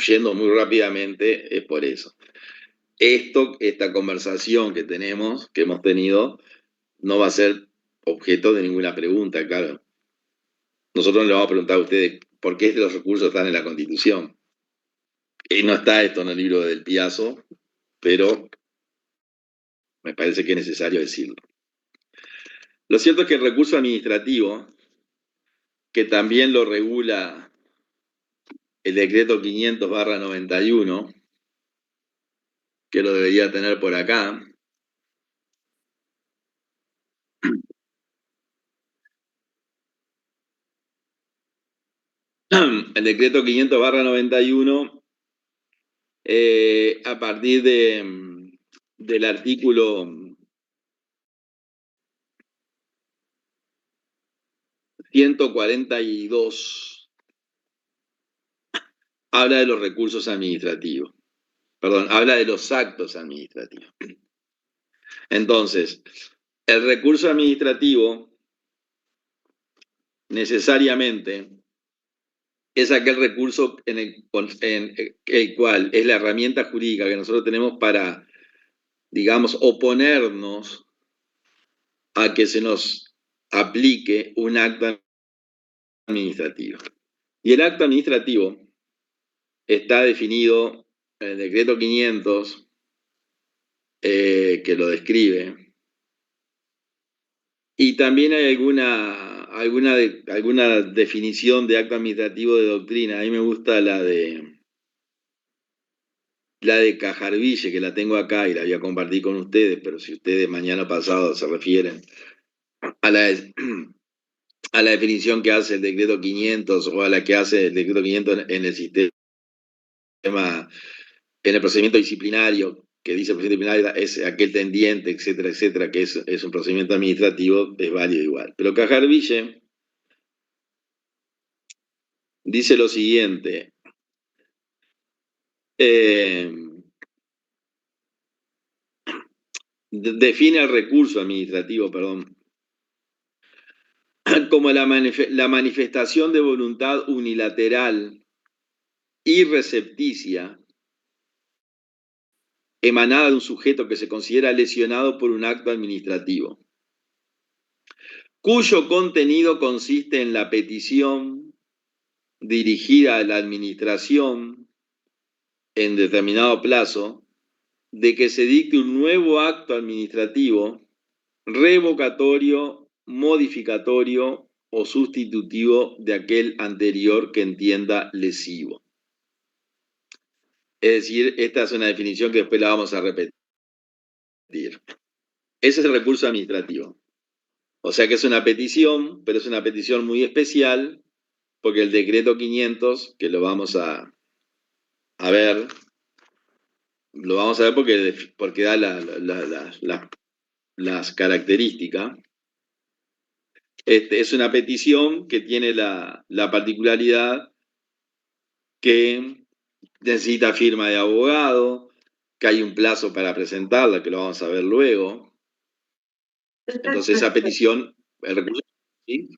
A: yendo muy rápidamente, es por eso. Esta conversación que hemos tenido, no va a ser objeto de ninguna pregunta, claro. Nosotros no le vamos a preguntar a ustedes por qué los recursos están en la Constitución. Y no está esto en el libro del Piazzo, pero me parece que es necesario decirlo. Lo cierto es que el recurso administrativo, que también lo regula el decreto 500/91, que lo debería tener por acá, el decreto 500/91, a partir del artículo 142, habla de los recursos administrativos. Perdón, habla de los actos administrativos. Entonces, el recurso administrativo necesariamente es aquel recurso en el cual es la herramienta jurídica que nosotros tenemos para, digamos, oponernos a que se nos aplique un acto administrativo. Y el acto administrativo está definido en el decreto 500, que lo describe, y también hay alguna definición de acto administrativo de doctrina. A mí me gusta la de Cajarville, que la tengo acá y la voy a compartir con ustedes, pero si ustedes mañana pasado se refieren a la definición que hace el decreto 500 o a la que hace el decreto 500 en el sistema, en el procedimiento disciplinario, que dice el procedimiento disciplinario es aquel tendiente, etcétera, etcétera, que es un procedimiento administrativo, es válido igual. Pero Cajarville dice lo siguiente: define el recurso administrativo, como la manifestación de voluntad unilateral y recepticia emanada de un sujeto que se considera lesionado por un acto administrativo, cuyo contenido consiste en la petición dirigida a la administración en determinado plazo de que se dicte un nuevo acto administrativo revocatorio, modificatorio o sustitutivo de aquel anterior que entienda lesivo. Es decir, esta es una definición que después la vamos a repetir. Ese es el recurso administrativo. O sea que es una petición, pero es una petición muy especial, porque el decreto 500, que lo vamos a ver, porque da las características. Es una petición que tiene la particularidad que necesita firma de abogado, que hay un plazo para presentarla, que lo vamos a ver luego. Entonces esa petición, el recurso, ¿sí?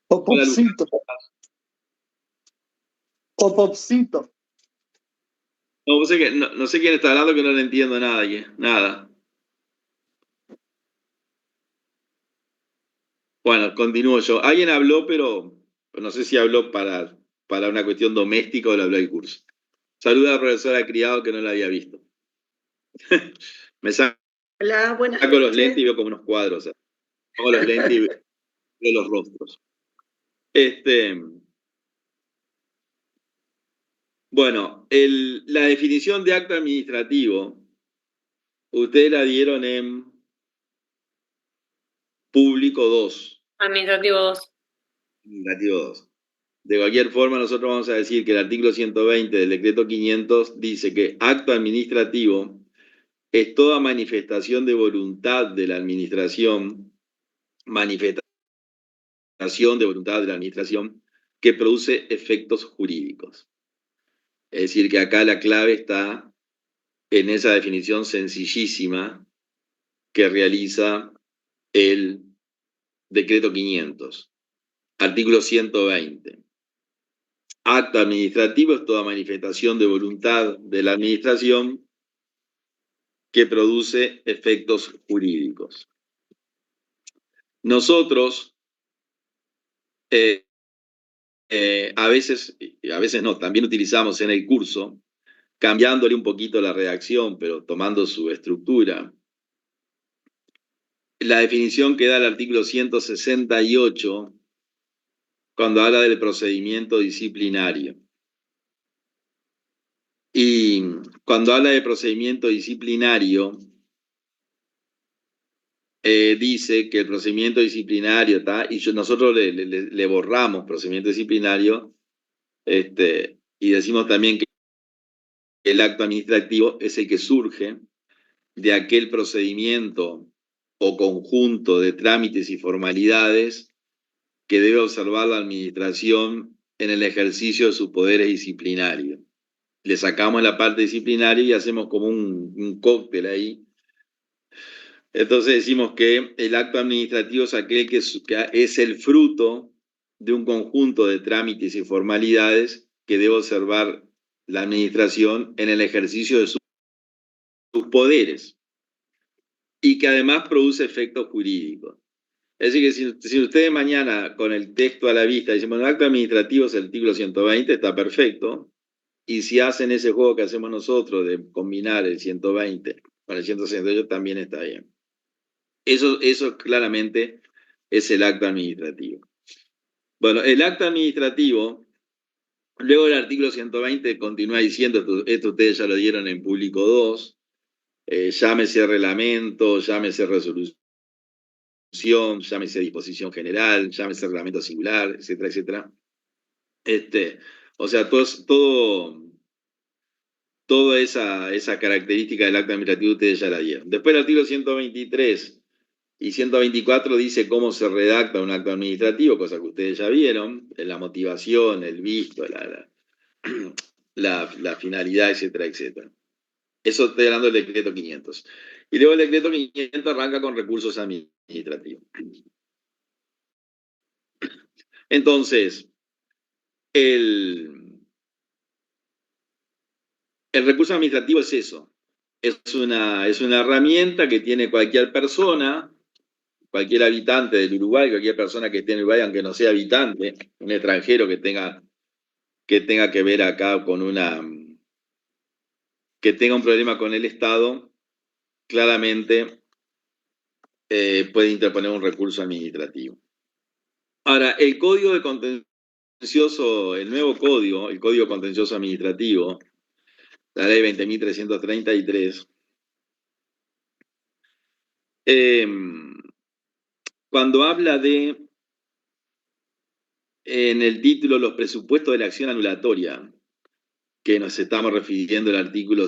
G: Popopcito. Popopcito.
A: No sé quién está hablando, que no le entiendo nada. Bueno, continúo yo. Alguien habló, pero no sé si habló para una cuestión doméstica o le habló al curso. Saluda a la profesora Criado, que no la había visto. Me saco los lentes y veo como unos cuadros. Pongo los lentes y veo los rostros. Bueno, la definición de acto administrativo, ustedes la dieron en público 2.
E: Administrativo 2.
A: Administrativo 2. De cualquier forma, nosotros vamos a decir que el artículo 120 del decreto 500 dice que acto administrativo es toda manifestación de voluntad de la administración, que produce efectos jurídicos. Es decir, que acá la clave está en esa definición sencillísima que realiza el decreto 500. Artículo 120. Acto administrativo es toda manifestación de voluntad de la administración que produce efectos jurídicos. Nosotros, a veces no, también utilizamos en el curso, cambiándole un poquito la redacción, pero tomando su estructura, la definición que da el artículo 168 cuando habla del procedimiento disciplinario. Y cuando habla de procedimiento disciplinario, dice que el procedimiento disciplinario está, y nosotros le borramos procedimiento disciplinario, y decimos también que el acto administrativo es el que surge de aquel procedimiento o conjunto de trámites y formalidades que debe observar la administración en el ejercicio de sus poderes disciplinarios. Le sacamos la parte disciplinaria y hacemos como un cóctel ahí. Entonces decimos que el acto administrativo es aquel que es el fruto de un conjunto de trámites y formalidades que debe observar la administración en el ejercicio de sus poderes y que además produce efectos jurídicos. Es decir, que si ustedes mañana con el texto a la vista dicen, bueno, el acto administrativo es el artículo 120, está perfecto, y si hacen ese juego que hacemos nosotros de combinar el 120 con el 168, también está bien. Eso claramente es el acto administrativo. Bueno, el acto administrativo, luego el artículo 120 continúa diciendo, esto ustedes ya lo dieron en público 2, llámese reglamento, llámese resolución, llámese disposición general, llámese reglamento singular, etcétera, etcétera. O sea, toda esa característica del acto administrativo ustedes ya la dieron. Después el artículo 123 y 124 dice cómo se redacta un acto administrativo, cosa que ustedes ya vieron, la motivación, el visto, la finalidad, etcétera, etcétera. Eso estoy hablando del decreto 500. Y luego el decreto 500 arranca con recursos administrativos. Entonces, el recurso administrativo es eso. Es una herramienta que tiene cualquier persona, cualquier habitante del Uruguay, cualquier persona que esté en Uruguay, aunque no sea habitante, un extranjero que tenga que ver acá con que tenga un problema con el Estado, claramente puede interponer un recurso administrativo. Ahora, el Código de Contencioso, el nuevo código, el Código Contencioso Administrativo, la ley 20.333, cuando habla en el título, los presupuestos de la acción anulatoria, que nos estamos refiriendo al artículo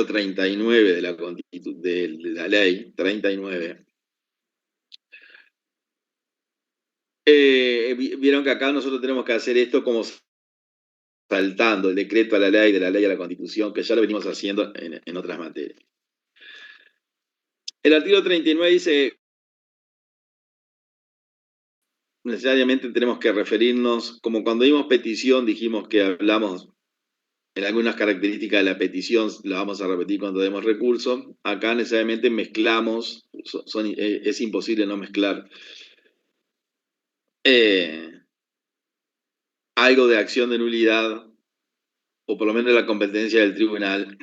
A: 39 de la ley 39, vieron que acá nosotros tenemos que hacer esto como saltando el decreto a la ley, de la ley a la Constitución, que ya lo venimos haciendo en otras materias. El artículo 39 dice, necesariamente tenemos que referirnos, como cuando dimos petición, dijimos que hablamos en algunas características de la petición, la vamos a repetir cuando demos recurso. Acá necesariamente mezclamos, es imposible no mezclar algo de acción de nulidad, o por lo menos la competencia del tribunal,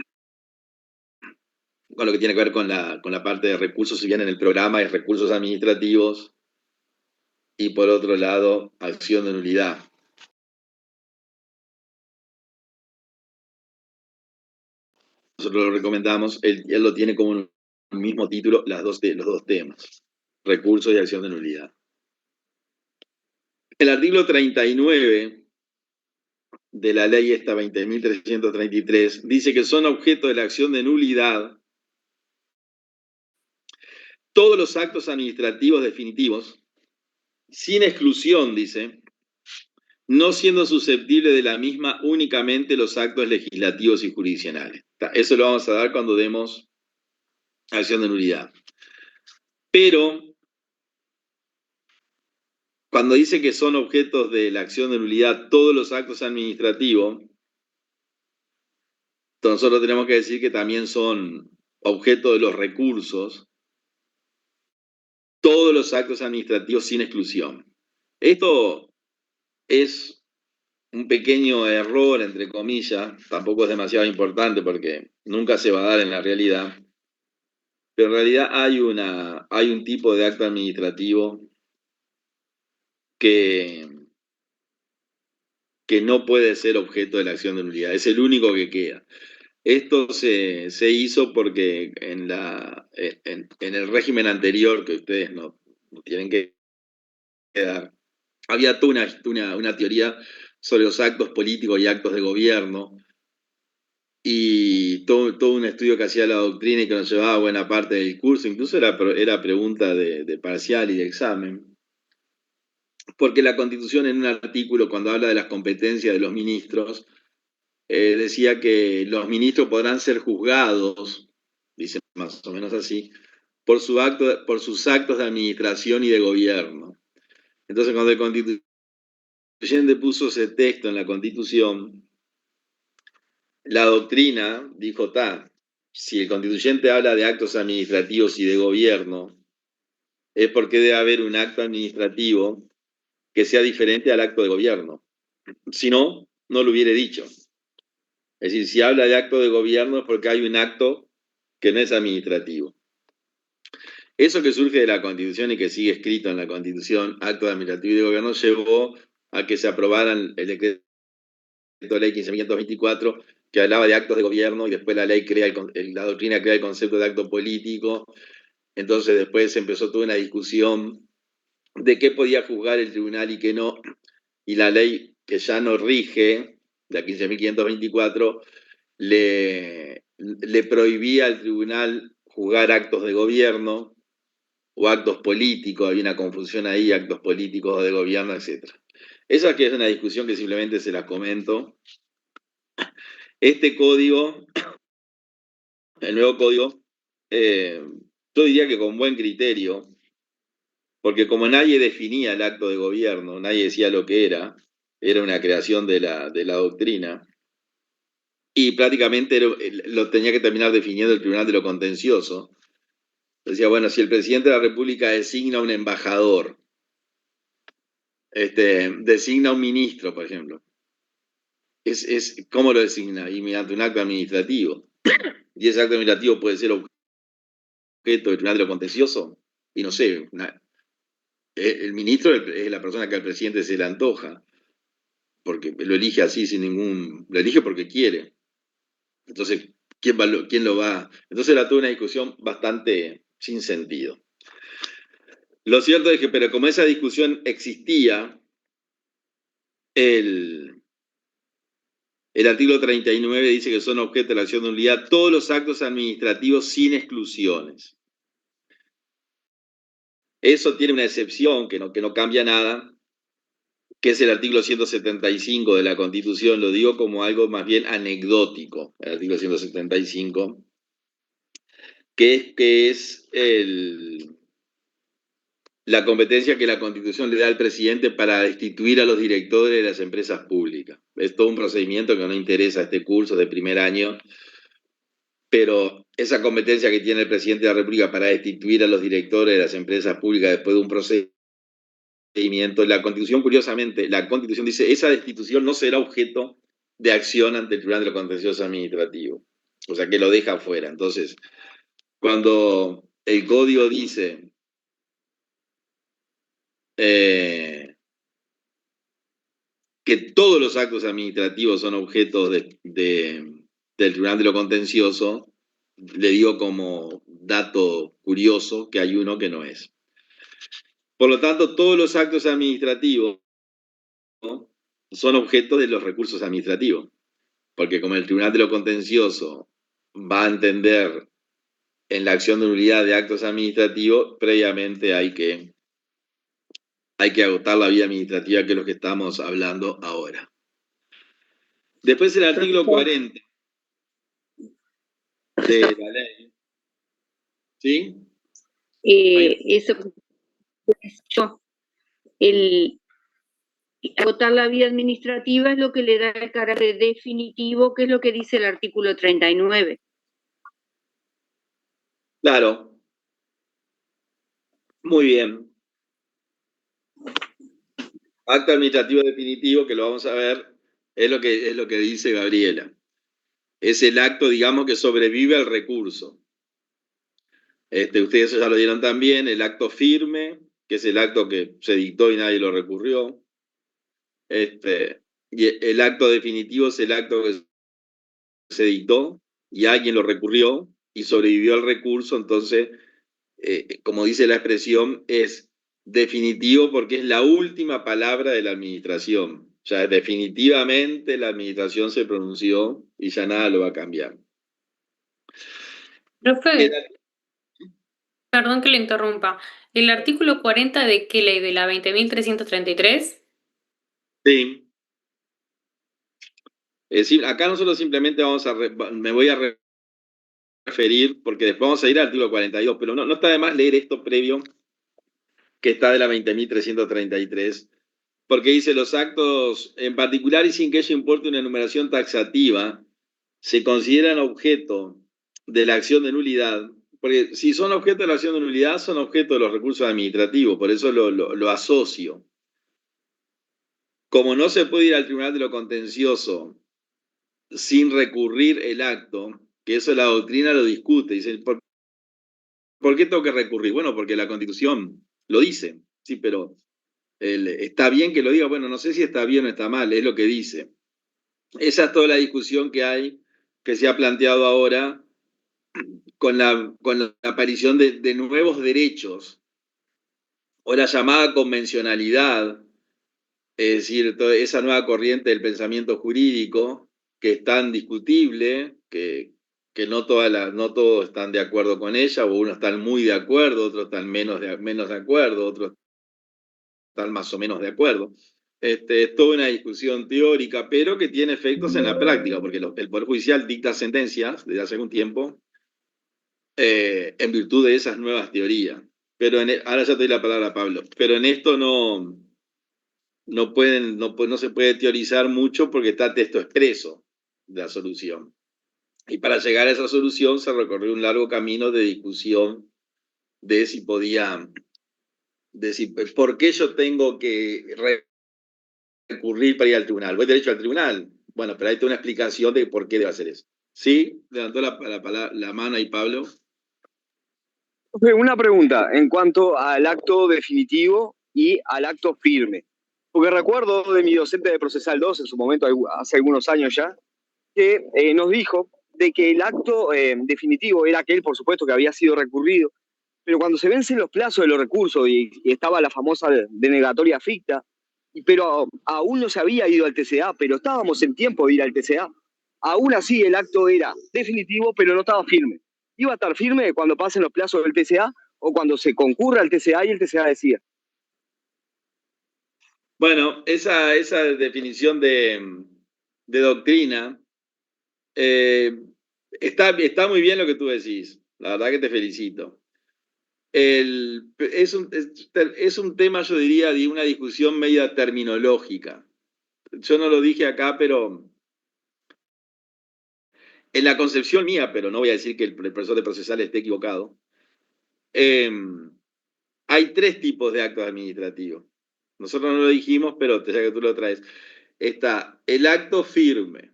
A: con lo que tiene que ver con la parte de recursos, si bien en el programa hay recursos administrativos, y por otro lado, acción de nulidad. Nosotros lo recomendamos, él lo tiene como un mismo título, los dos temas, recursos y acción de nulidad. El artículo 39 de la ley esta 20.333 dice que son objeto de la acción de nulidad todos los actos administrativos definitivos, sin exclusión, dice, no siendo susceptible de la misma únicamente los actos legislativos y jurisdiccionales. Eso lo vamos a dar cuando demos acción de nulidad. Pero, cuando dice que son objetos de la acción de nulidad todos los actos administrativos, nosotros tenemos que decir que también son objeto de los recursos todos los actos administrativos sin exclusión. Esto es un pequeño error, entre comillas, tampoco es demasiado importante porque nunca se va a dar en la realidad, pero en realidad hay un tipo de acto administrativo que no puede ser objeto de la acción de nulidad, es el único que queda. Esto se hizo porque en el régimen anterior, que ustedes no tienen que dar, había toda una teoría sobre los actos políticos y actos de gobierno, y todo un estudio que hacía la doctrina y que nos llevaba buena parte del curso, incluso era pregunta de parcial y de examen, porque la Constitución en un artículo, cuando habla de las competencias de los ministros, decía que los ministros podrán ser juzgados, dice más o menos así, por sus actos de administración y de gobierno. Entonces, cuando el constituyente puso ese texto en la Constitución, la doctrina dijo, si el constituyente habla de actos administrativos y de gobierno, es porque debe haber un acto administrativo que sea diferente al acto de gobierno. Si no, no lo hubiera dicho. Es decir, si habla de acto de gobierno es porque hay un acto que no es administrativo. Eso que surge de la Constitución y que sigue escrito en la Constitución, acto administrativo y de gobierno, llevó a que se aprobaran el decreto de ley 15.524, que hablaba de actos de gobierno, y después la ley la doctrina crea el concepto de acto político. Entonces después empezó toda una discusión de qué podía juzgar el tribunal y qué no, y la ley que ya no rige, la 15.524, le prohibía al tribunal juzgar actos de gobierno o actos políticos, había una confusión ahí, actos políticos o de gobierno, etc. Esa que es una discusión que simplemente se las comento. Este código, el nuevo código, yo diría que con buen criterio, porque como nadie definía el acto de gobierno, nadie decía lo que era una creación de la doctrina, y prácticamente lo tenía que terminar definiendo el Tribunal de lo Contencioso. Decía, bueno, si el presidente de la República designa un embajador, designa un ministro, por ejemplo, ¿cómo lo designa? Y mediante un acto administrativo. Y ese acto administrativo puede ser objeto del Tribunal de lo Contencioso, y no sé, el ministro es la persona que al presidente se le antoja, porque lo elige así, lo elige porque quiere. Entonces, ¿quién lo va? Entonces era toda una discusión bastante sin sentido. Lo cierto es que, pero como esa discusión existía, el artículo 39 dice que son objeto de la acción de nulidad todos los actos administrativos sin exclusiones. Eso tiene una excepción que no cambia nada, que es el artículo 175 de la Constitución. Lo digo como algo más bien anecdótico, el artículo 175, que es la competencia que la Constitución le da al presidente para destituir a los directores de las empresas públicas. Es todo un procedimiento que no interesa a este curso de primer año, pero esa competencia que tiene el presidente de la República para destituir a los directores de las empresas públicas después de un procedimiento, la Constitución, curiosamente, la Constitución dice, esa destitución no será objeto de acción ante el Tribunal de lo Contencioso Administrativo. O sea, que lo deja afuera. Entonces, cuando el Código dice que todos los actos administrativos son objetos del Tribunal de lo Contencioso, le digo como dato curioso que hay uno que no es. Por lo tanto, todos los actos administrativos, ¿no?, son objetos de los recursos administrativos, porque como el Tribunal de lo Contencioso va a entender en la acción de nulidad de actos administrativos, previamente hay que agotar la vía administrativa, que es lo que estamos hablando ahora. Después el artículo 40 de la ley. ¿Sí?
F: Eso, agotar la vía administrativa es lo que le da el carácter definitivo, que es lo que dice el artículo 39.
A: Claro. Muy bien. Acto administrativo definitivo, que lo vamos a ver, es lo que dice Gabriela. Es el acto, digamos, que sobrevive al recurso. Ustedes ya lo dieron también, el acto firme, que es el acto que se dictó y nadie lo recurrió. Y el acto definitivo es el acto que se dictó y alguien lo recurrió y sobrevivió al recurso, entonces, como dice la expresión, es definitivo porque es la última palabra de la administración. Ya definitivamente la administración se pronunció y ya nada lo va a cambiar.
E: Profe, perdón que le interrumpa. ¿El artículo 40 de qué ley? ¿De la 20.333?
A: Sí. Es decir, acá nosotros simplemente me voy a referir, porque después vamos a ir al artículo 42, pero no está de más leer esto previo, que está de la 20.333, porque dice: los actos, en particular y sin que ello importe una enumeración taxativa, se consideran objeto de la acción de nulidad, porque si son objeto de la acción de nulidad, son objeto de los recursos administrativos, por eso lo asocio. Como no se puede ir al Tribunal de lo Contencioso sin recurrir el acto, que eso la doctrina lo discute, dice: ¿por qué tengo que recurrir? Bueno, porque la Constitución lo dice, sí, pero está bien que lo diga. Bueno, no sé si está bien o está mal, es lo que dice. Esa es toda la discusión que hay, que se ha planteado ahora con la aparición de nuevos derechos, o la llamada convencionalidad, es decir, toda esa nueva corriente del pensamiento jurídico, que es tan discutible, que no todos están de acuerdo con ella, o unos están muy de acuerdo, otros están menos de acuerdo, otros están más o menos de acuerdo. Es toda una discusión teórica, pero que tiene efectos en la práctica, porque el Poder Judicial dicta sentencias desde hace un tiempo en virtud de esas nuevas teorías. Pero ahora ya te doy la palabra a Pablo, pero en esto no se puede teorizar mucho porque está texto expreso de la solución. Y para llegar a esa solución se recorrió un largo camino de discusión de si podía, ¿por qué yo tengo que recurrir para ir al tribunal? Voy derecho al tribunal. Bueno, pero ahí tengo una explicación de por qué debe hacer eso. ¿Sí? Levantó la mano ahí Pablo.
H: Una pregunta en cuanto al acto definitivo y al acto firme. Porque recuerdo de mi docente de Procesal 2, en su momento, hace algunos años ya, que nos dijo de que el acto definitivo era aquel, por supuesto, que había sido recurrido, pero cuando se vencen los plazos de los recursos y estaba la famosa denegatoria ficta, pero aún no se había ido al TCA, pero estábamos en tiempo de ir al TCA, aún así el acto era definitivo, pero no estaba firme. Iba a estar firme cuando pasen los plazos del TCA o cuando se concurra al TCA y el TCA decía.
A: Bueno, esa definición de doctrina está muy bien lo que tú decís. La verdad que te felicito. Es un tema, yo diría, de una discusión media terminológica. Yo no lo dije acá, pero en la concepción mía, pero no voy a decir que el profesor de procesal esté equivocado, hay tres tipos de actos administrativos. Nosotros no lo dijimos, pero ya que tú lo traes. Está el acto firme,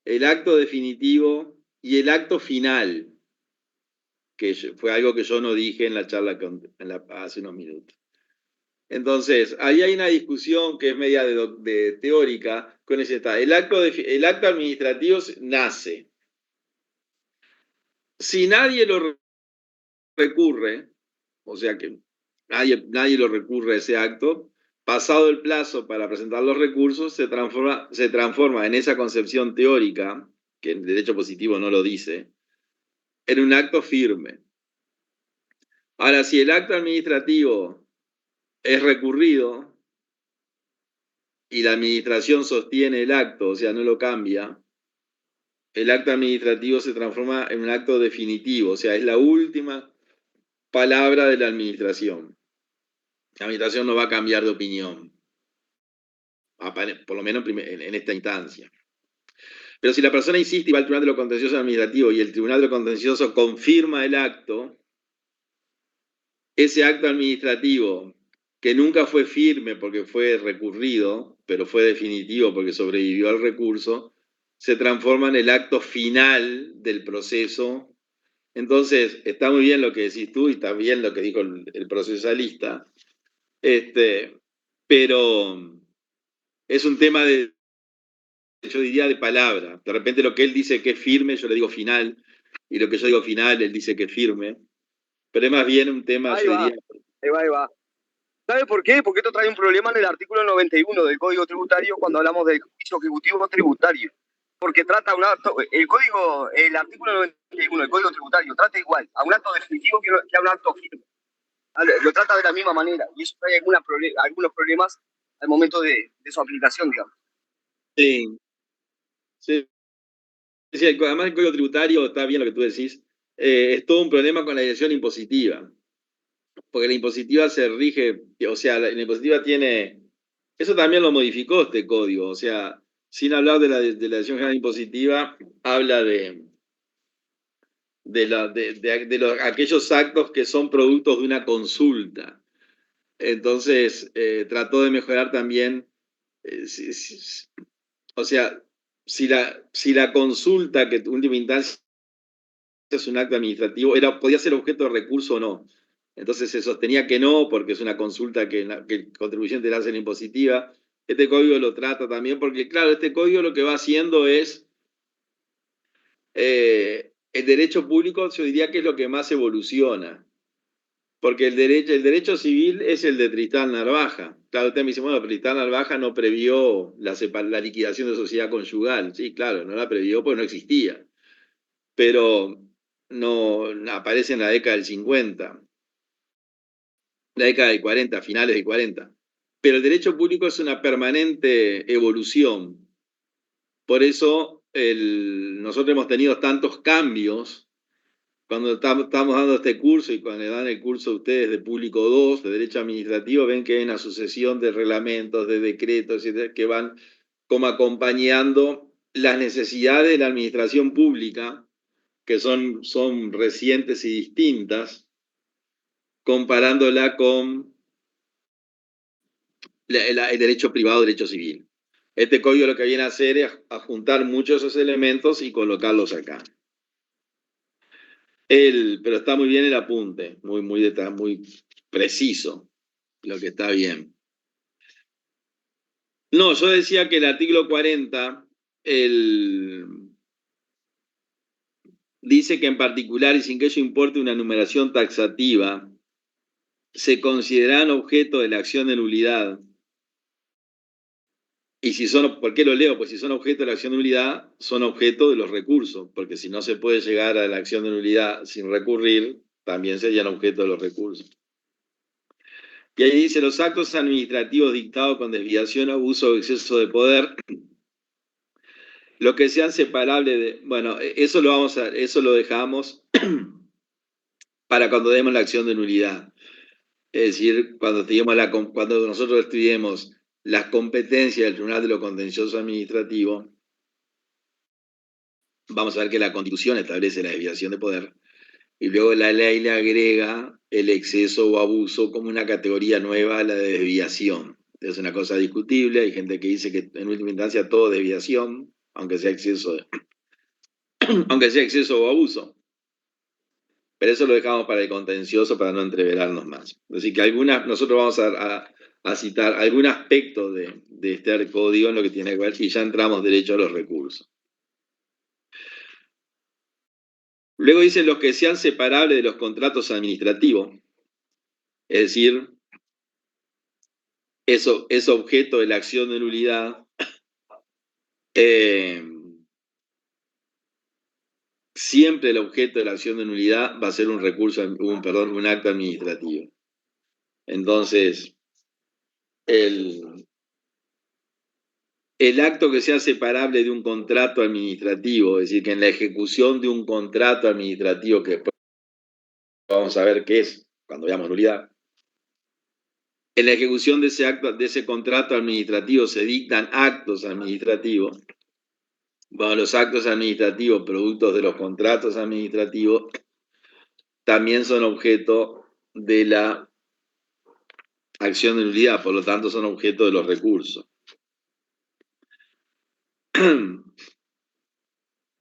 A: el acto definitivo y el acto final, que fue algo que yo no dije en la charla hace unos minutos. Entonces, ahí hay una discusión que es media de teórica, con ese está. El acto administrativo nace. Si nadie lo recurre, o sea que nadie lo recurre a ese acto, pasado el plazo para presentar los recursos, se transforma en esa concepción teórica, que el derecho positivo no lo dice, en un acto firme. Ahora, si el acto administrativo es recurrido y la administración sostiene el acto, o sea, no lo cambia, el acto administrativo se transforma en un acto definitivo, o sea, es la última palabra de la administración. La administración no va a cambiar de opinión, por lo menos en esta instancia. Pero si la persona insiste y va al Tribunal de lo Contencioso Administrativo y el Tribunal de lo Contencioso confirma el acto, ese acto administrativo, que nunca fue firme porque fue recurrido, pero fue definitivo porque sobrevivió al recurso, se transforma en el acto final del proceso. Entonces, está muy bien lo que decís tú y está bien lo que dijo el procesalista, pero es un tema de, yo diría, de palabra. De repente lo que él dice que es firme, yo le digo final, y lo que yo digo final, él dice que es firme, pero es más bien un tema,
H: Ahí
A: yo
H: va,
A: diría...
H: ahí va. ¿Sabe por qué? Porque esto trae un problema en el artículo 91 del Código Tributario cuando hablamos del juicio ejecutivo tributario. Porque trata un acto, el artículo 91 del Código Tributario trata igual a un acto definitivo que a un acto firme. Lo trata de la misma manera y eso trae algunos problemas al momento de su aplicación, digamos.
A: Sí, sí, sí, además el Código Tributario, está bien lo que tú decís, es todo un problema con la dirección impositiva, porque la impositiva se rige, o sea, la impositiva tiene, eso también lo modificó este código, o sea, sin hablar de la dirección general impositiva, habla de aquellos actos que son productos de una consulta. Entonces, trató de mejorar también, o sea, si la consulta, que en última instancia es un acto administrativo, podía ser objeto de recurso o no. Entonces se sostenía que no, porque es una consulta que el contribuyente le hace en la impositiva. Este código lo trata también, porque claro, este código lo que va haciendo es, el derecho público, yo diría que es lo que más evoluciona. Porque el derecho civil es el de Tristán Narvaja. Claro, usted me dice, bueno, Tristán Narvaja no previó la liquidación de sociedad conyugal. Sí, claro, no la previó porque no existía. Pero no aparece en la década del 50, la década del 40, finales del 40. Pero el derecho público es una permanente evolución. Por eso nosotros hemos tenido tantos cambios. Cuando estamos dando este curso y cuando le dan el curso a ustedes de Público 2, de Derecho Administrativo, ven que hay una sucesión de reglamentos, de decretos, que van como acompañando las necesidades de la administración pública, que son recientes y distintas, comparándola con el derecho privado, derecho civil. Este código lo que viene a hacer es a juntar muchos de esos elementos y colocarlos acá. Pero está muy bien el apunte, muy preciso, lo que está bien. No, yo decía que el artículo 40, dice que en particular, y sin que ello importe una numeración taxativa, se consideran objeto de la acción de nulidad. Y si son, ¿por qué lo leo? Pues si son objeto de la acción de nulidad, son objeto de los recursos, porque si no se puede llegar a la acción de nulidad sin recurrir, también serían objeto de los recursos. Y ahí dice, los actos administrativos dictados con desviación, abuso o exceso de poder, los que sean separables de... Bueno, eso lo dejamos para cuando demos la acción de nulidad. Es decir, cuando nosotros estudiemos las competencias del Tribunal de lo Contencioso Administrativo, vamos a ver que la Constitución establece la desviación de poder y luego la ley le agrega el exceso o abuso como una categoría nueva a la de desviación. Es una cosa discutible, hay gente que dice que en última instancia todo es desviación, aunque sea exceso o abuso. Pero eso lo dejamos para el contencioso para no entreverarnos más. Así que nosotros vamos a citar algún aspecto de este código en lo que tiene que ver y ya entramos derecho a los recursos. Luego dice los que sean separables de los contratos administrativos, es decir, eso es objeto de la acción de nulidad, siempre el objeto de la acción de nulidad va a ser un acto administrativo. Entonces, el acto que sea separable de un contrato administrativo, es decir, que en la ejecución de un contrato administrativo, que después vamos a ver qué es cuando veamos nulidad, en la ejecución de ese contrato administrativo se dictan actos administrativos. Bueno, los actos administrativos, productos de los contratos administrativos, también son objeto de la acción de nulidad, por lo tanto son objeto de los recursos.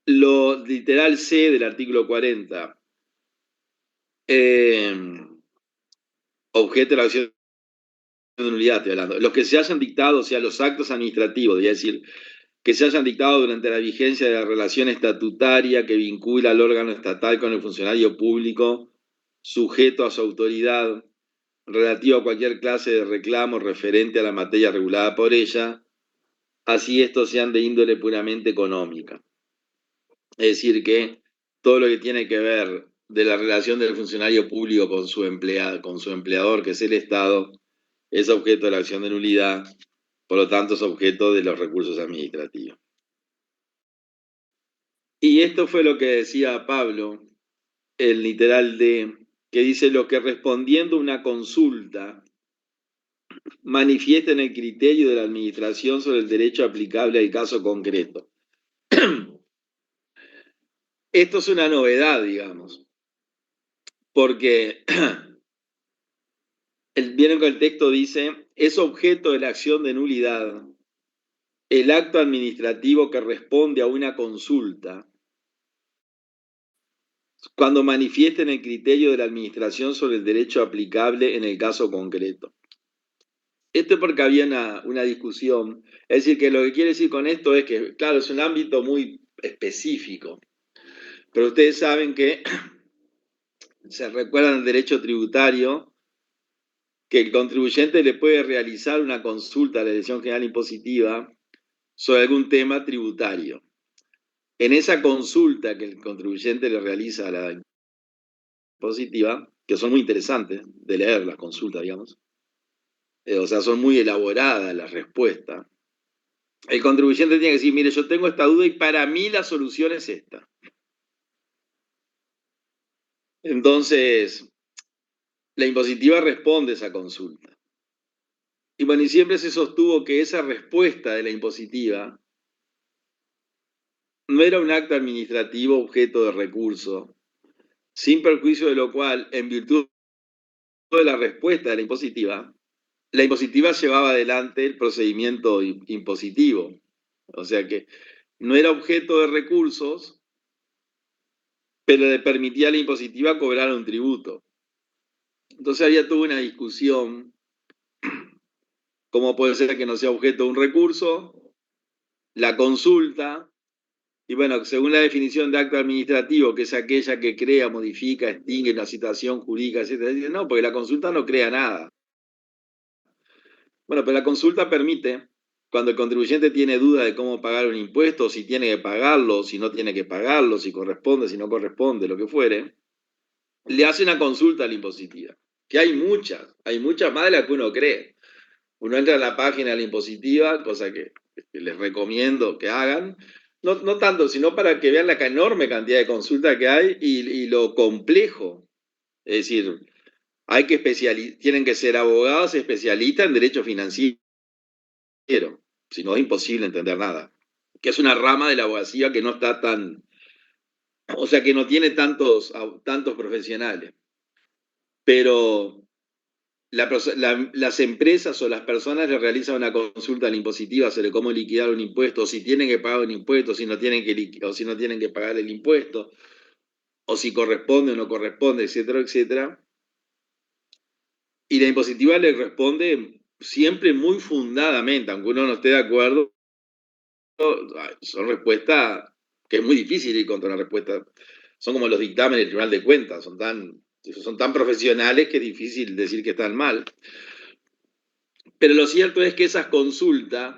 A: Lo literal C del artículo 40, objeto de la acción de nulidad, estoy hablando. Los que se hayan dictado, o sea, los actos administrativos, es decir, que se hayan dictado durante la vigencia de la relación estatutaria que vincula al órgano estatal con el funcionario público sujeto a su autoridad, relativo a cualquier clase de reclamo referente a la materia regulada por ella, así estos sean de índole puramente económica. Es decir, que todo lo que tiene que ver de la relación del funcionario público con su empleador, que es el Estado, es objeto de la acción de nulidad, por lo tanto es objeto de los recursos administrativos. Y esto fue lo que decía Pablo, el literal D, que dice: lo que respondiendo una consulta manifiesten el criterio de la administración sobre el derecho aplicable al caso concreto. Esto es una novedad, digamos, porque vieron que el texto dice: es objeto de la acción de nulidad el acto administrativo que responde a una consulta cuando manifiesten el criterio de la administración sobre el derecho aplicable en el caso concreto. Esto es porque había una discusión. Es decir, que lo que quiere decir con esto es que, claro, es un ámbito muy específico, pero ustedes saben que se recuerdan del derecho tributario, que el contribuyente le puede realizar una consulta a la Dirección General Impositiva sobre algún tema tributario. En esa consulta que el contribuyente le realiza a la impositiva, que son muy interesantes de leer las consultas, digamos, o sea, son muy elaboradas las respuestas, el contribuyente tiene que decir: mire, yo tengo esta duda y para mí la solución es esta. Entonces, la impositiva responde a esa consulta. Y bueno, y siempre se sostuvo que esa respuesta de la impositiva no era un acto administrativo objeto de recurso, sin perjuicio de lo cual, en virtud de la respuesta de la impositiva llevaba adelante el procedimiento impositivo. O sea que no era objeto de recursos, pero le permitía a la impositiva cobrar un tributo. Entonces había toda una discusión: cómo puede ser que no sea objeto de un recurso, la consulta, y bueno, según la definición de acto administrativo, que es aquella que crea, modifica, extingue una situación jurídica, etc. No, porque la consulta no crea nada. Bueno, pero la consulta permite, cuando el contribuyente tiene duda de cómo pagar un impuesto, si tiene que pagarlo, si no tiene que pagarlo, si corresponde, si no corresponde, lo que fuere, le hace una consulta a la impositiva, que hay muchas más de las que uno cree. Uno entra a la página de la impositiva, cosa que les recomiendo que hagan, no tanto, sino para que vean la enorme cantidad de consultas que hay y lo complejo. Es decir, tienen que ser abogados especialistas en derecho financiero, si no es imposible entender nada. Que es una rama de la abogacía que no está tan, o sea, que no tiene tantos profesionales. Pero las empresas o las personas le realizan una consulta a la impositiva sobre cómo liquidar un impuesto, si tienen que pagar un impuesto, si no tienen que pagar el impuesto, o si corresponde o no corresponde, etcétera, etcétera. Y la impositiva le responde siempre muy fundadamente, aunque uno no esté de acuerdo. Son respuestas que es muy difícil ir contra la respuesta. Son como los dictámenes del Tribunal de Cuentas, son tan profesionales que es difícil decir que están mal. Pero lo cierto es que esas consultas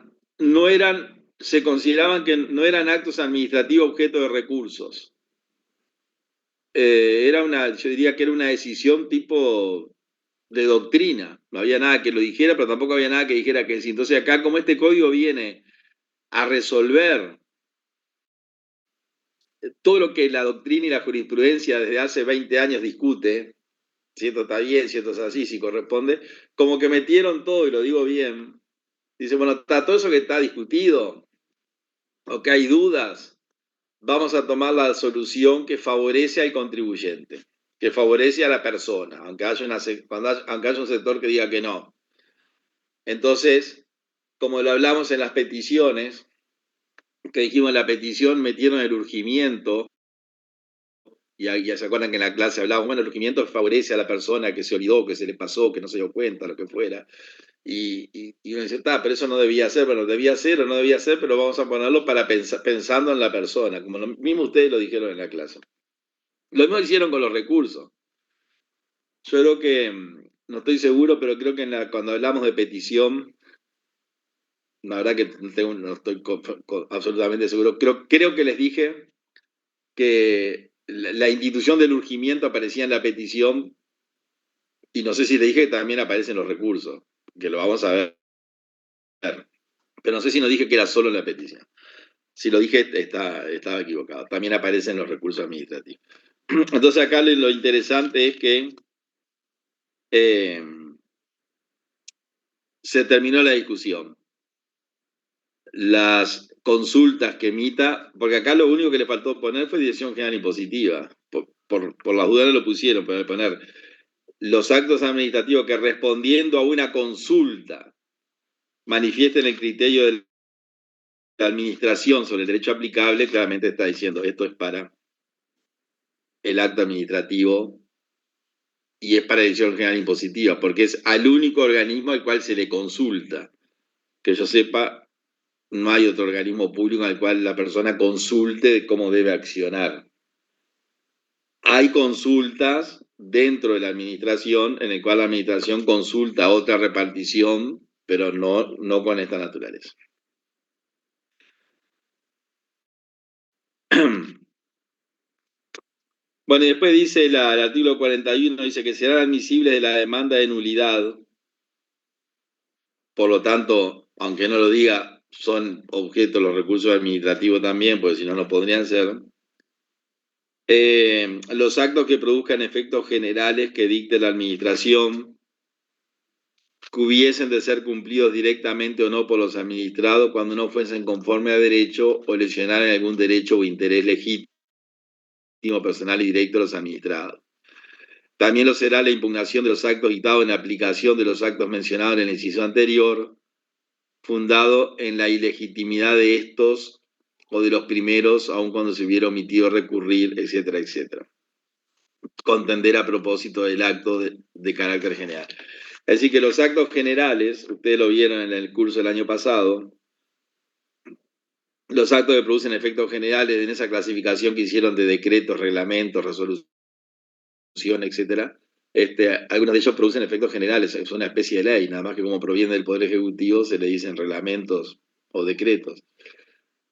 A: se consideraban que no eran actos administrativos objeto de recursos. Yo diría que era una decisión tipo de doctrina. No había nada que lo dijera, pero tampoco había nada que dijera que sí. Entonces acá, como este código viene a resolver todo lo que la doctrina y la jurisprudencia desde hace 20 años discute, si esto está bien, si esto es así, si corresponde, como que metieron todo, y lo digo bien. Dice, bueno, está todo eso que está discutido, o que hay dudas, vamos a tomar la solución que favorece al contribuyente, que favorece a la persona, aunque haya un sector que diga que no. Entonces, como lo hablamos en las peticiones, que dijimos en la petición metieron el urgimiento, y ya se acuerdan que en la clase hablábamos, bueno, el urgimiento favorece a la persona que se olvidó, que se le pasó, que no se dio cuenta, lo que fuera. Y uno dice, pero eso no debía ser, bueno, debía ser o no debía ser, pero vamos a ponerlo para pensando en la persona, como lo mismo ustedes lo dijeron en la clase. Lo mismo hicieron con los recursos. Yo creo que, no estoy seguro, pero creo que cuando hablamos de petición, la verdad que no estoy absolutamente seguro, creo que les dije que la institución del urgimiento aparecía en la petición, y no sé si le dije que también aparecen los recursos, que lo vamos a ver. Pero no sé si no dije que era solo en la petición. Si lo dije, estaba equivocado. También aparecen los recursos administrativos. Entonces acá lo interesante es que se terminó la discusión. Las consultas que emita, porque acá lo único que le faltó poner fue Dirección General Impositiva. Por las dudas no lo pusieron, pero poner los actos administrativos que respondiendo a una consulta manifiesten el criterio de la administración sobre el derecho aplicable, claramente está diciendo esto es para el acto administrativo y es para Dirección General Impositiva, porque es al único organismo al cual se le consulta. Que yo sepa, no hay otro organismo público al cual la persona consulte cómo debe accionar. Hay consultas dentro de la administración en el cual la administración consulta otra repartición, pero no con esta naturaleza. Bueno, y después dice el artículo 41, dice que serán admisibles de la demanda de nulidad. Por lo tanto, aunque no lo diga, son objeto los recursos administrativos también, porque si no, no podrían ser. Los actos que produzcan efectos generales que dicte la administración, que hubiesen de ser cumplidos directamente o no por los administrados cuando no fuesen conforme a derecho o lesionaran algún derecho o interés legítimo personal y directo de los administrados. También lo será la impugnación de los actos dictados en aplicación de los actos mencionados en el inciso anterior, fundado en la ilegitimidad de estos o de los primeros, aun cuando se hubiera omitido recurrir, etcétera, etcétera. Contender a propósito del acto de carácter general. Es decir, que los actos generales, ustedes lo vieron en el curso del año pasado, los actos que producen efectos generales en esa clasificación que hicieron de decretos, reglamentos, resoluciones, etcétera, algunos de ellos producen efectos generales, es una especie de ley, nada más que como proviene del Poder Ejecutivo se le dicen reglamentos o decretos.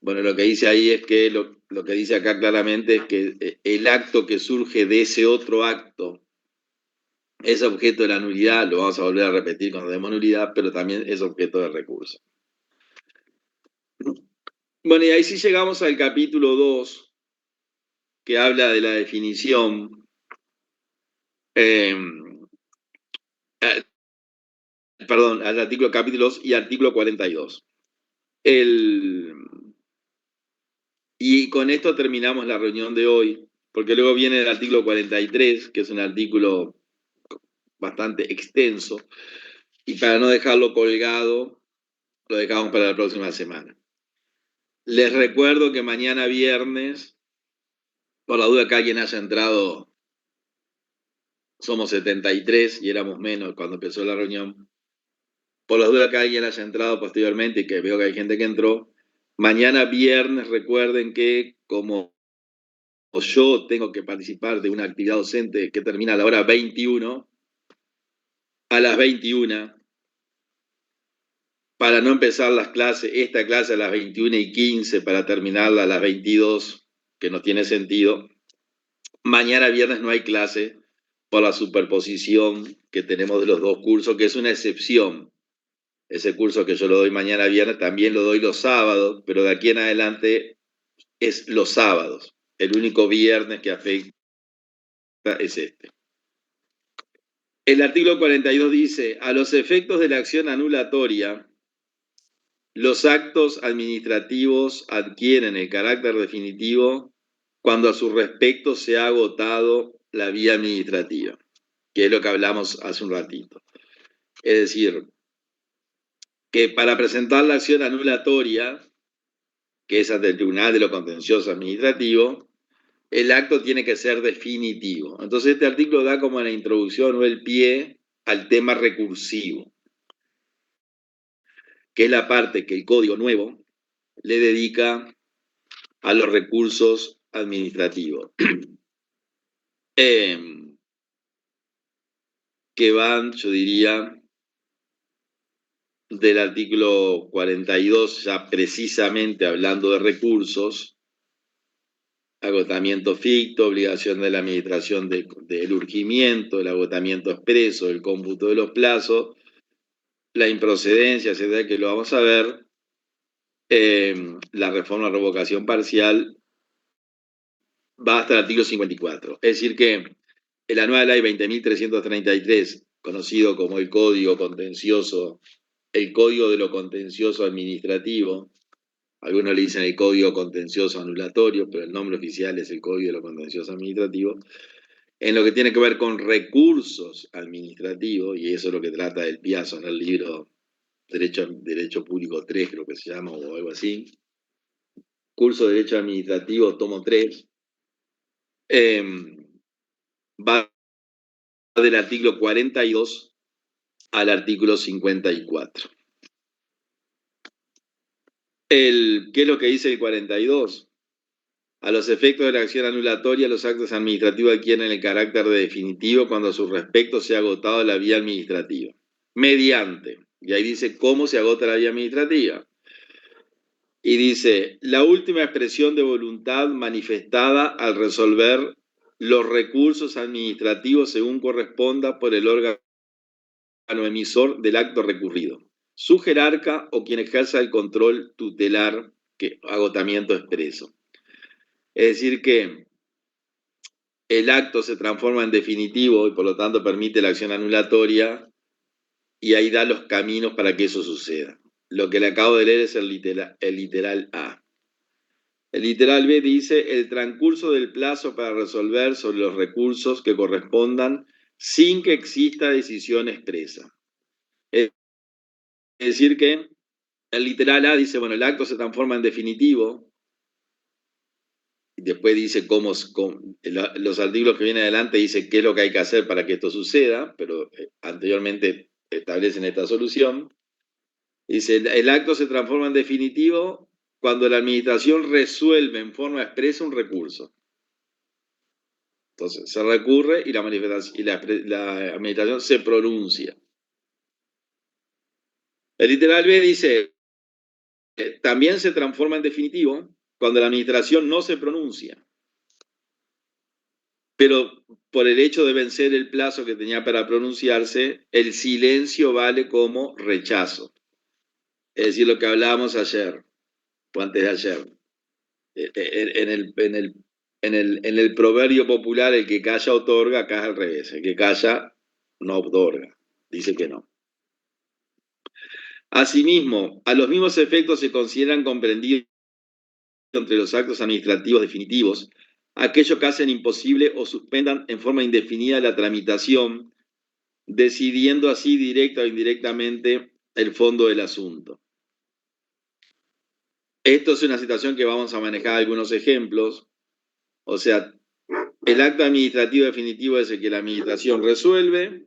A: Bueno, lo que dice ahí es que, lo que dice acá claramente es que el acto que surge de ese otro acto es objeto de la nulidad, lo vamos a volver a repetir cuando demos nulidad, pero también es objeto de recurso. Bueno, y ahí sí llegamos al capítulo 2, que habla de la definición. Perdón, al artículo capítulo 2 y artículo 42. Y con esto terminamos la reunión de hoy, porque luego viene el artículo 43, que es un artículo bastante extenso, y para no dejarlo colgado, lo dejamos para la próxima semana. Les recuerdo que mañana viernes, por la duda que alguien haya entrado, somos 73 y éramos menos cuando empezó la reunión. Por la duda que alguien haya entrado posteriormente y que veo que hay gente que entró, mañana viernes recuerden que como yo tengo que participar de una actividad docente que termina a la hora 21, a las 21, para no empezar las clases, esta clase a las 21:15, para terminarla a las 22, que no tiene sentido. Mañana viernes no hay clase por la superposición que tenemos de los dos cursos, que es una excepción. Ese curso que yo lo doy mañana viernes también lo doy los sábados, pero de aquí en adelante es los sábados. El único viernes que afecta es este. El artículo 42 dice, a los efectos de la acción anulatoria, los actos administrativos adquieren el carácter definitivo cuando a su respecto se ha agotado la vía administrativa, que es lo que hablamos hace un ratito. Es decir, que para presentar la acción anulatoria, que es ante el Tribunal de lo Contencioso Administrativo, el acto tiene que ser definitivo. Entonces este artículo da como la introducción o el pie al tema recursivo, que es la parte que el Código Nuevo le dedica a los recursos administrativos. Que van, yo diría, del artículo 42, ya precisamente hablando de recursos, agotamiento ficto, obligación de la administración del urgimiento, el agotamiento expreso, el cómputo de los plazos, la improcedencia, etcétera, que lo vamos a ver, la reforma de revocación parcial va hasta el artículo 54. Es decir que la nueva ley 20.333, conocido como el Código Contencioso, el Código de lo Contencioso Administrativo, algunos le dicen el Código Contencioso Anulatorio, pero el nombre oficial es el Código de lo Contencioso Administrativo, en lo que tiene que ver con recursos administrativos, y eso es lo que trata el Piazza en el libro Derecho Público 3, creo que se llama, o algo así. Curso de Derecho Administrativo, tomo 3. Va del artículo 42 al artículo 54. ¿Qué es lo que dice el 42? A los efectos de la acción anulatoria, los actos administrativos adquieren el carácter de definitivo cuando a su respecto se ha agotado la vía administrativa. Mediante, y ahí dice cómo se agota la vía administrativa. Y dice, la última expresión de voluntad manifestada al resolver los recursos administrativos según corresponda por el órgano emisor del acto recurrido, su jerarca o quien ejerza el control tutelar, agotamiento expreso. Es decir que el acto se transforma en definitivo y por lo tanto permite la acción anulatoria y ahí da los caminos para que eso suceda. Lo que le acabo de leer es el literal A. El literal B dice, el transcurso del plazo para resolver sobre los recursos que correspondan sin que exista decisión expresa. Es decir que el literal A dice, bueno, el acto se transforma en definitivo, y después dice cómo los artículos que vienen adelante dice qué es lo que hay que hacer para que esto suceda, pero anteriormente establecen esta solución. Dice, el acto se transforma en definitivo cuando la administración resuelve en forma expresa un recurso. Entonces, se recurre y la administración se pronuncia. El literal B dice, también se transforma en definitivo cuando la administración no se pronuncia, pero por el hecho de vencer el plazo que tenía para pronunciarse, el silencio vale como rechazo. Es decir, lo que hablábamos ayer, o antes de ayer. En el proverbio popular, el que calla otorga, acá es al revés. El que calla no otorga, dice que no. Asimismo, a los mismos efectos se consideran comprendidos entre los actos administrativos definitivos aquellos que hacen imposible o suspendan en forma indefinida la tramitación, decidiendo así directa o indirectamente el fondo del asunto. Esto es una situación que vamos a manejar algunos ejemplos. O sea, el acto administrativo definitivo es el que la administración resuelve,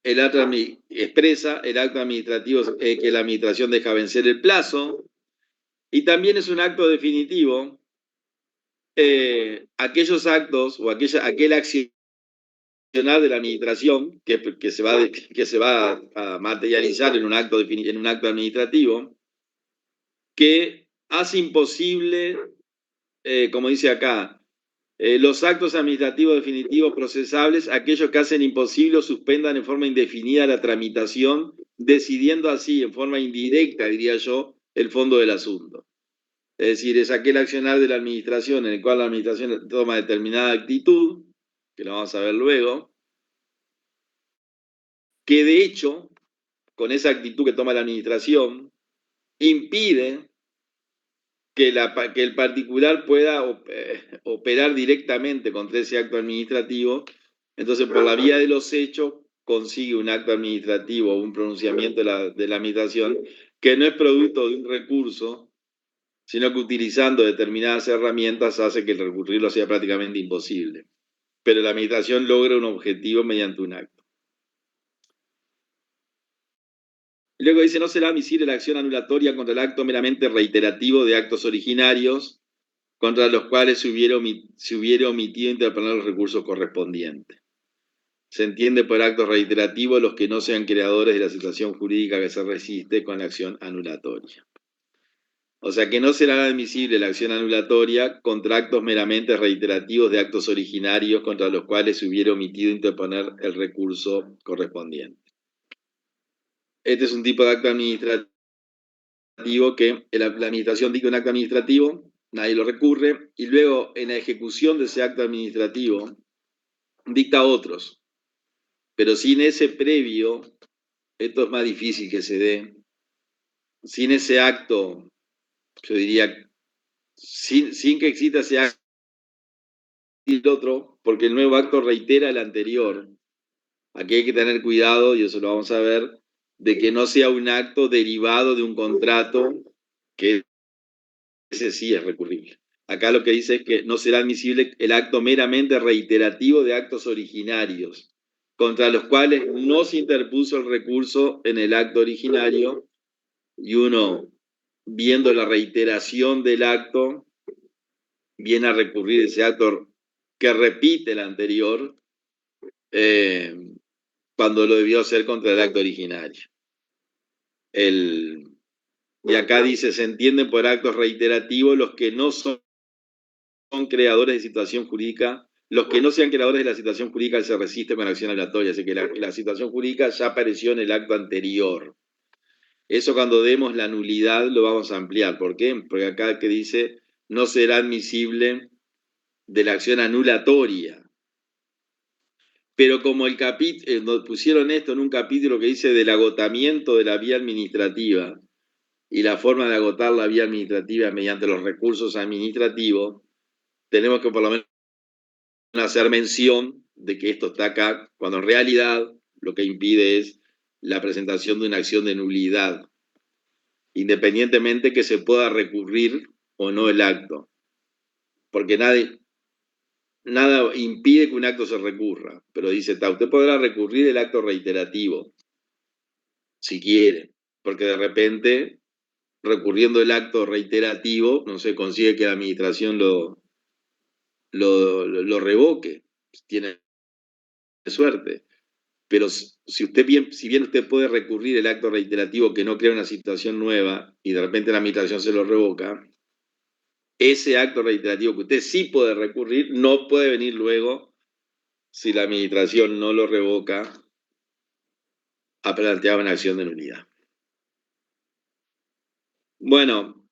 A: el acto expresa, el acto administrativo es que la administración deja vencer el plazo, y también es un acto definitivo aquellos actos o aquel accionar de la administración que se va a materializar en un acto administrativo que hace imposible, como dice acá, los actos administrativos definitivos procesables, aquellos que hacen imposible o suspendan en forma indefinida la tramitación, decidiendo así en forma indirecta, diría yo, el fondo del asunto. Es decir, es aquel accionar de la administración en el cual la administración toma determinada actitud, que lo vamos a ver luego, que de hecho, con esa actitud que toma la administración, impide que el particular pueda operar directamente contra ese acto administrativo, entonces por la vía de los hechos consigue un acto administrativo o un pronunciamiento de la administración que no es producto de un recurso, sino que utilizando determinadas herramientas hace que el recurrirlo sea prácticamente imposible. Pero la administración logra un objetivo mediante un acto. Luego dice, no será admisible la acción anulatoria contra el acto meramente reiterativo de actos originarios contra los cuales se hubiera omitido interponer los recursos correspondientes. Se entiende por actos reiterativos los que no sean creadores de la situación jurídica que se resiste con la acción anulatoria. O sea que no será admisible la acción anulatoria contra actos meramente reiterativos de actos originarios contra los cuales se hubiera omitido interponer el recurso correspondiente. Este es un tipo de acto administrativo que la administración dicta un acto administrativo, nadie lo recurre, y luego en la ejecución de ese acto administrativo dicta otros. Pero sin ese previo, esto es más difícil que se dé, sin ese acto, yo diría, sin que exista ese acto y el otro, porque el nuevo acto reitera el anterior. Aquí hay que tener cuidado, y eso lo vamos a ver, de que no sea un acto derivado de un contrato, que ese sí es recurrible. Acá lo que dice es que no será admisible el acto meramente reiterativo de actos originarios, contra los cuales no se interpuso el recurso en el acto originario, y uno, viendo la reiteración del acto, viene a recurrir ese acto que repite el anterior, cuando lo debió hacer contra el acto originario. Y acá dice, se entienden por actos reiterativos los que no son creadores de situación jurídica, los que no sean creadores de la situación jurídica se resisten con la acción anulatoria, así que la situación jurídica ya apareció en el acto anterior. Eso cuando demos la nulidad lo vamos a ampliar. ¿Por qué? Porque acá que dice, no será admisible de la acción anulatoria. Pero como nos pusieron esto en un capítulo que dice del agotamiento de la vía administrativa y la forma de agotar la vía administrativa mediante los recursos administrativos, tenemos que por lo menos hacer mención de que esto está acá, cuando en realidad lo que impide es la presentación de una acción de nulidad, independientemente que se pueda recurrir o no el acto. Porque nada impide que un acto se recurra, pero dice, usted podrá recurrir el acto reiterativo, si quiere, porque de repente, recurriendo el acto reiterativo, no se consigue que la administración lo revoque, tiene suerte. Pero si bien usted puede recurrir el acto reiterativo que no crea una situación nueva y de repente la administración se lo revoca, ese acto reiterativo que usted sí puede recurrir no puede venir luego, si la administración no lo revoca, a plantear una acción de nulidad. Bueno,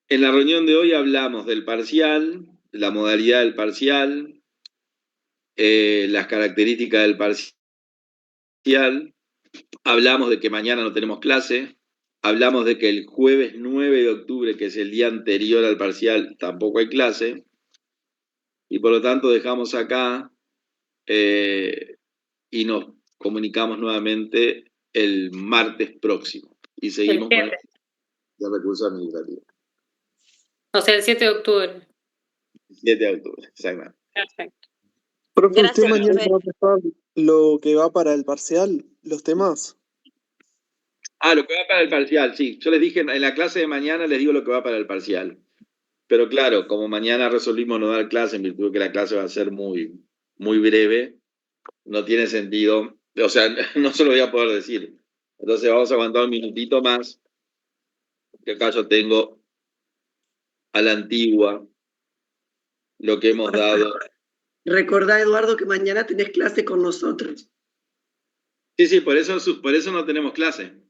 A: en la reunión de hoy hablamos del parcial, la modalidad del parcial, las características del parcial, hablamos de que mañana no tenemos clase, hablamos de que el jueves 9 de octubre, que es el día anterior al parcial, tampoco hay clase, y por lo tanto dejamos acá y nos comunicamos nuevamente el martes próximo, y seguimos con el recurso administrativo.
E: O sea, el 7 de octubre.
A: 7 de octubre, exactamente.
E: Perfecto.
G: Profe, ¿usted
C: Gracias,
G: mañana
C: profe.
G: va a pasar lo que va para el parcial, los temas?
A: Lo que va para el parcial, sí. Yo les dije en la clase de mañana, les digo lo que va para el parcial. Pero claro, como mañana resolvimos no dar clase en virtud de que la clase va a ser muy, muy breve, no tiene sentido, o sea, no se lo voy a poder decir. Entonces vamos a aguantar un minutito más, que acá yo tengo a la antigua lo que hemos dado.
I: Recordá, Eduardo, que mañana tenés clase con nosotros.
A: Sí, por eso no tenemos clase.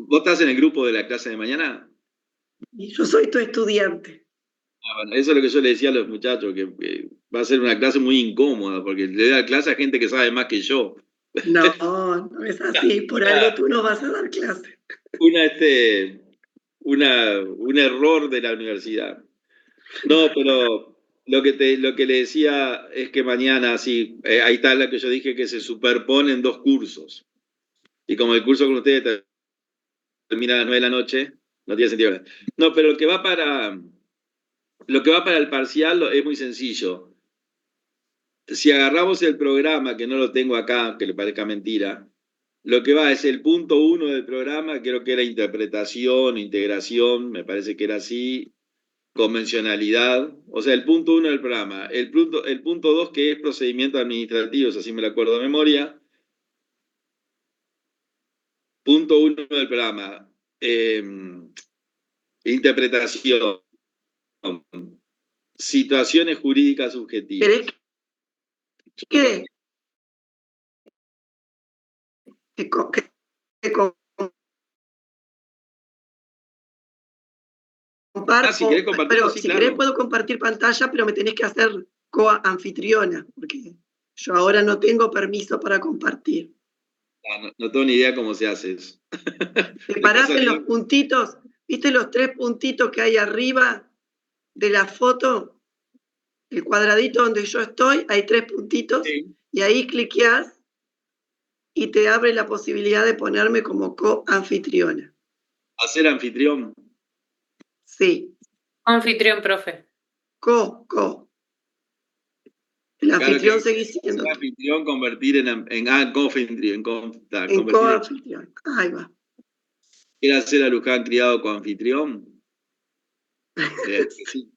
A: ¿Vos estás en el grupo de la clase de mañana?
I: Y yo soy tu estudiante.
A: Bueno, eso es lo que yo le decía a los muchachos, que va a ser una clase muy incómoda, porque le da clase a gente que sabe más que yo.
I: No, no es así. Por algo tú no vas a dar clase.
A: un error de la universidad. No, pero lo que le decía es que mañana, sí, ahí está la que yo dije que se superponen dos cursos. Y como el curso con ustedes termina a las 9 de la noche, no tiene sentido. No, pero lo que va para el parcial es muy sencillo. Si agarramos el programa, que no lo tengo acá, que le parezca mentira, lo que va es el punto 1 del programa, creo que era interpretación, integración, me parece que era así, convencionalidad, o sea, el punto 1 del programa. El punto 2 que es procedimientos administrativos, así me lo acuerdo de memoria. Punto 1 del programa. Interpretación. Situaciones jurídicas subjetivas.
I: ¿Querés que comparto?
A: Si querés compartirlo,
I: Pero
A: sí,
I: si
A: claro.
I: querés puedo compartir pantalla, pero me tenés que hacer co-anfitriona, porque yo ahora no tengo permiso para compartir.
A: No tengo ni idea cómo se hace eso.
I: Te parás en los puntitos, ¿viste los 3 puntitos que hay arriba de la foto? El cuadradito donde yo estoy, hay 3 puntitos,
A: Sí.
I: y ahí cliqueás y te abre la posibilidad de ponerme como co-anfitriona.
A: Hacer anfitrión.
I: Sí.
E: Anfitrión, profe.
I: El anfitrión
A: claro
I: seguí siendo.
A: Ser anfitrión, convertir en co-anfitrión.
I: En co-anfitrión. Ahí va.
A: ¿Quiere hacer a Luján criado co-anfitrión? Sí.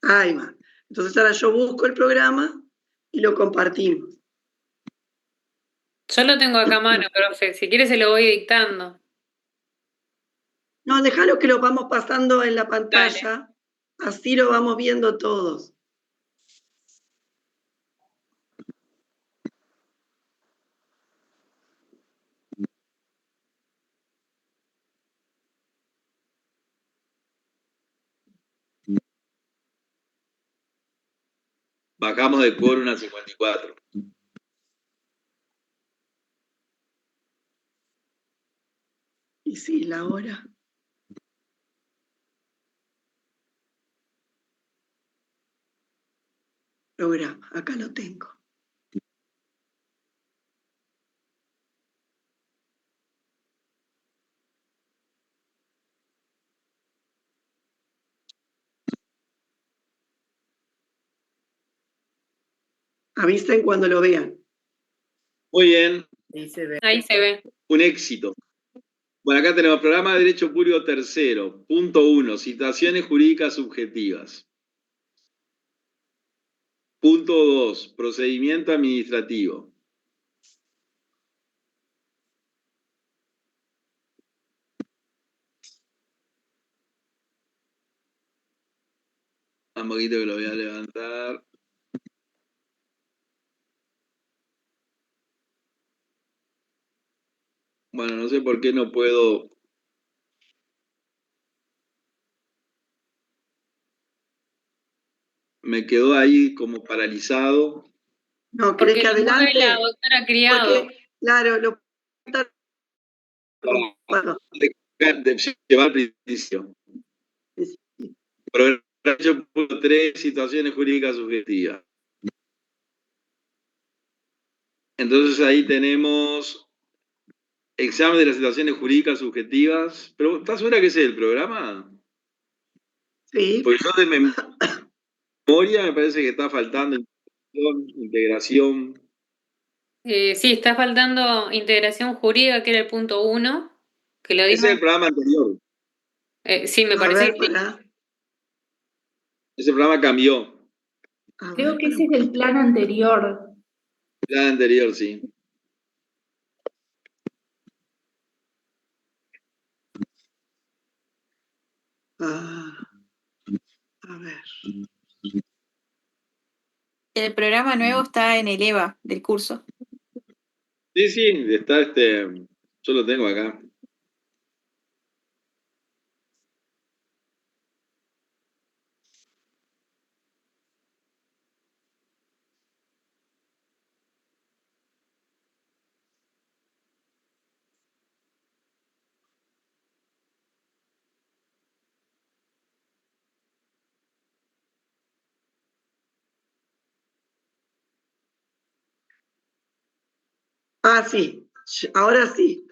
I: Ahí va. Entonces ahora yo busco el programa y lo compartimos.
E: Yo lo tengo acá a mano, profe. Si quiere se lo voy dictando.
I: No, déjalo que lo vamos pasando en la pantalla. Dale. Así lo vamos viendo todos.
A: Bajamos de quórum a 54.
I: Y sí, la hora. Programa, acá lo tengo. Avisen cuando lo vean.
A: Muy bien.
E: Ahí se ve.
A: Un éxito. Bueno, acá tenemos programa de Derecho Público tercero. Punto 1. Situaciones jurídicas subjetivas. Punto 2. Procedimiento administrativo. Un poquito que lo voy a levantar. Bueno, no sé por qué no puedo. Me quedó ahí como paralizado.
I: No,
E: Porque
I: ¿querés que
E: lo mueve
I: adelante?
E: la doctora Criado.
I: Porque, claro, lo bueno.
A: De llevar al principio. Programa 3, situaciones jurídicas subjetivas. Entonces ahí tenemos examen de las situaciones jurídicas subjetivas. Pero ¿estás segura que ese es el programa?
I: Sí.
A: Porque yo de memoria me parece que está faltando integración.
E: Sí, está faltando integración jurídica, que era el punto 1. Que lo
A: Ese es
E: dimos.
A: el programa anterior.
E: Sí, me parece que sí.
A: Ese programa cambió.
J: Creo que ese es el plan anterior.
A: El plan anterior, sí.
I: A ver.
J: El programa nuevo está en el EVA del curso.
A: Sí, sí, está yo lo tengo acá.
I: Ah, sí, ahora sí.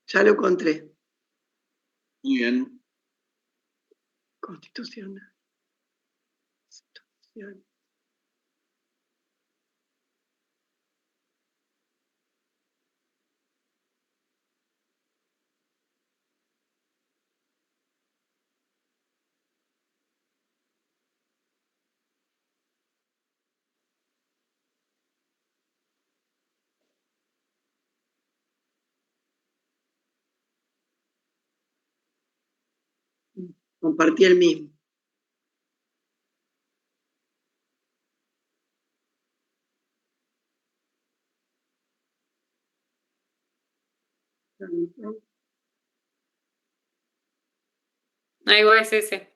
I: Ya lo encontré.
A: Muy bien.
I: Constitucional. Constitución. Compartí el mismo.
E: Ahí va, es ese.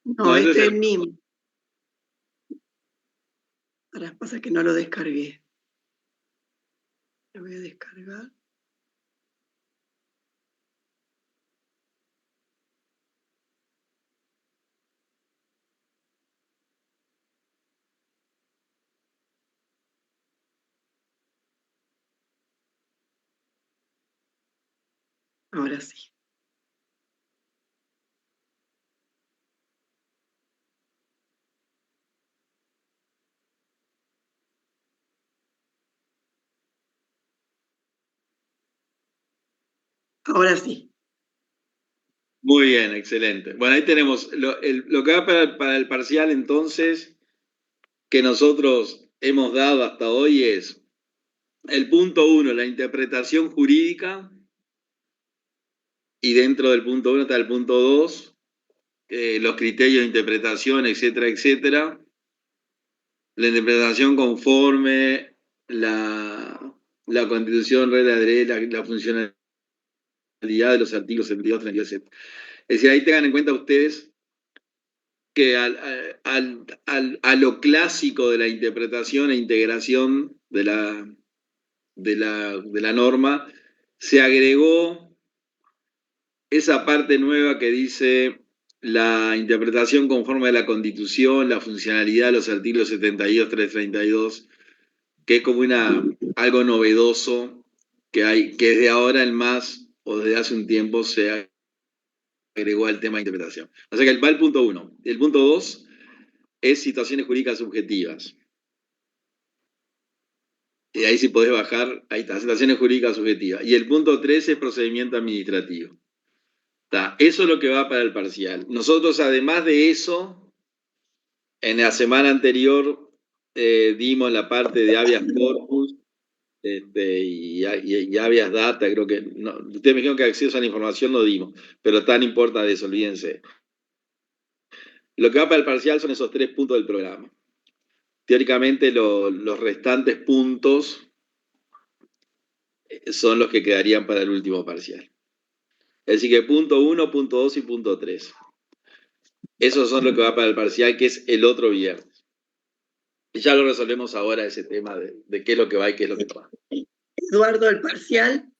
I: No,
A: ese
I: este
A: es
I: es el mismo. Ahora pasa que no lo descargué. Lo voy a descargar. Ahora sí. Ahora sí.
A: Muy bien, excelente. Bueno, ahí tenemos lo que va para el parcial entonces que nosotros hemos dado hasta hoy es el punto 1, la interpretación jurídica, y dentro del punto 1 está el punto 2, los criterios de interpretación, etcétera, etcétera. La interpretación conforme la Constitución, regla de ley, la funcionalidad de los artículos 72, 32, etc. Es decir, ahí tengan en cuenta ustedes que a lo clásico de la interpretación e integración de la norma se agregó esa parte nueva que dice la interpretación conforme a la Constitución, la funcionalidad de los artículos 72, 332, que es como algo novedoso que es de ahora el más, o desde hace un tiempo se agregó al tema de interpretación. O sea que va el punto 1. El punto 2 es situaciones jurídicas subjetivas. Y ahí sí podés bajar, ahí está, situaciones jurídicas subjetivas. Y el punto 3 es procedimiento administrativo. Eso es lo que va para el parcial. Nosotros, además de eso, en la semana anterior dimos la parte de habeas corpus y habeas data, creo que, no, ustedes me dijeron que acceso a la información no dimos, pero tan importa de eso, olvídense. Lo que va para el parcial son esos 3 puntos del programa. Teóricamente los restantes puntos son los que quedarían para el último parcial. Es decir que punto 1, punto 2 y punto 3. Esos son los que va para el parcial, que es el otro viernes. Y ya lo resolvemos ahora, ese tema de qué es lo que va y qué es lo que va.
I: Eduardo, ¿el parcial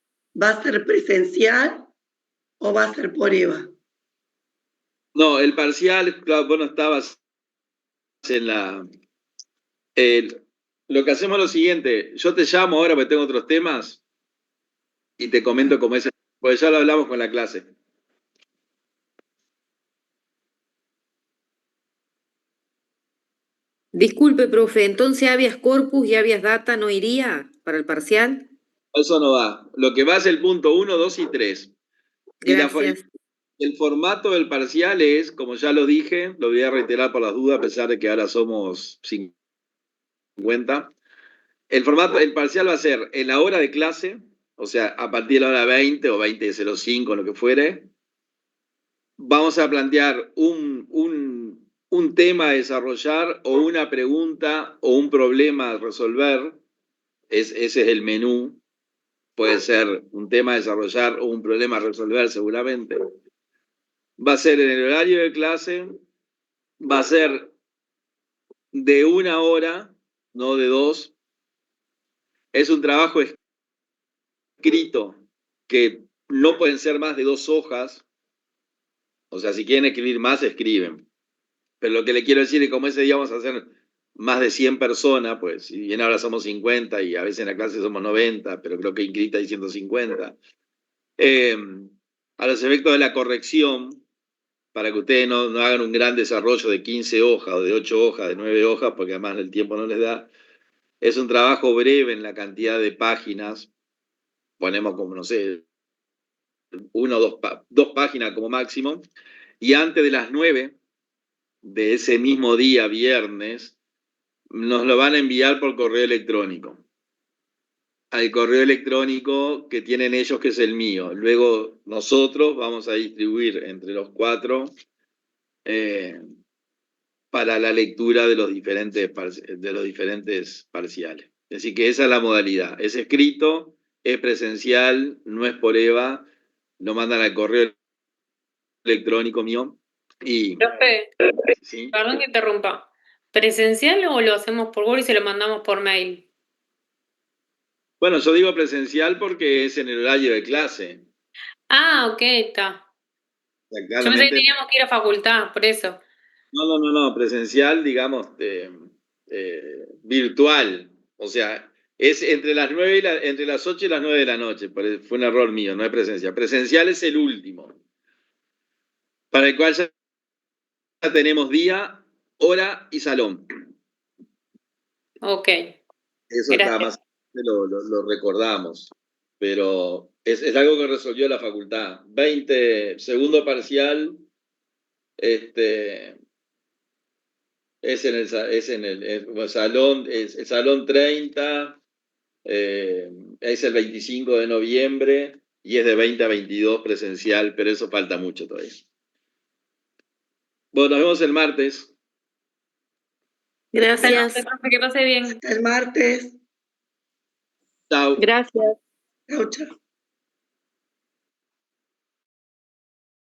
I: va a ser presencial o va a ser por EVA?
A: No, el parcial, claro, vos no estabas en lo que hacemos es lo siguiente, yo te llamo ahora porque tengo otros temas y te comento cómo es, porque ya lo hablamos con la clase.
K: Disculpe, profe, entonces habeas corpus y habeas data no iría para el parcial.
A: Eso no va. Lo que va es el punto 1, 2 y 3.
K: Gracias.
A: El formato del parcial es, como ya lo dije, lo voy a reiterar por las dudas, a pesar de que ahora somos 50. El parcial va a ser en la hora de clase, o sea, a partir de la hora 20 o 20:05, lo que fuere. Vamos a plantear un tema a desarrollar o una pregunta o un problema a resolver. Ese es el menú. Puede ser un tema a desarrollar o un problema a resolver seguramente. Va a ser en el horario de clase, va a ser de 1 hora, no de 2. Es un trabajo escrito que no pueden ser más de 2 hojas. O sea, si quieren escribir más, escriben. Pero lo que le quiero decir es que como ese día vamos a hacer más de 100 personas, pues si bien ahora somos 50 y a veces en la clase somos 90, pero creo que Ingrid está diciendo 50. A los efectos de la corrección, para que ustedes no hagan un gran desarrollo de 15 hojas o de 8 hojas, de 9 hojas, porque además el tiempo no les da, es un trabajo breve en la cantidad de páginas, ponemos como, no sé, 1 o 2 páginas como máximo, y antes de las 9 de ese mismo día, viernes, nos lo van a enviar por correo electrónico. Al correo electrónico que tienen ellos, que es el mío. Luego nosotros vamos a distribuir entre los 4 para la lectura de los diferentes parciales. Así que esa es la modalidad. Es escrito, es presencial, no es por EVA, lo mandan al correo electrónico mío. Y,
E: Profe,
A: ¿sí?
E: perdón que interrumpa. ¿Presencial o lo hacemos por Word y se lo mandamos por mail?
A: Bueno, yo digo presencial porque es en el horario de clase.
E: Ah, ok, está. Yo pensé que teníamos que ir a facultad, por eso.
A: No, presencial, digamos, virtual. O sea, es entre las 8 y las 9 de la noche. Fue un error mío, no es presencial. Presencial es el último, para el cual ya tenemos día, hora y salón.
E: Ok.
A: Eso está más, lo recordamos. Pero es algo que resolvió la facultad. 20, segundo parcial, es en el salón, el salón 30, es el 25 de noviembre y es de 20 a 22 presencial, pero eso falta mucho todavía. Bueno, nos vemos el martes.
B: Gracias.
E: Que pase bien.
I: Hasta el martes.
A: Chao.
F: Gracias.
I: Chau, chau.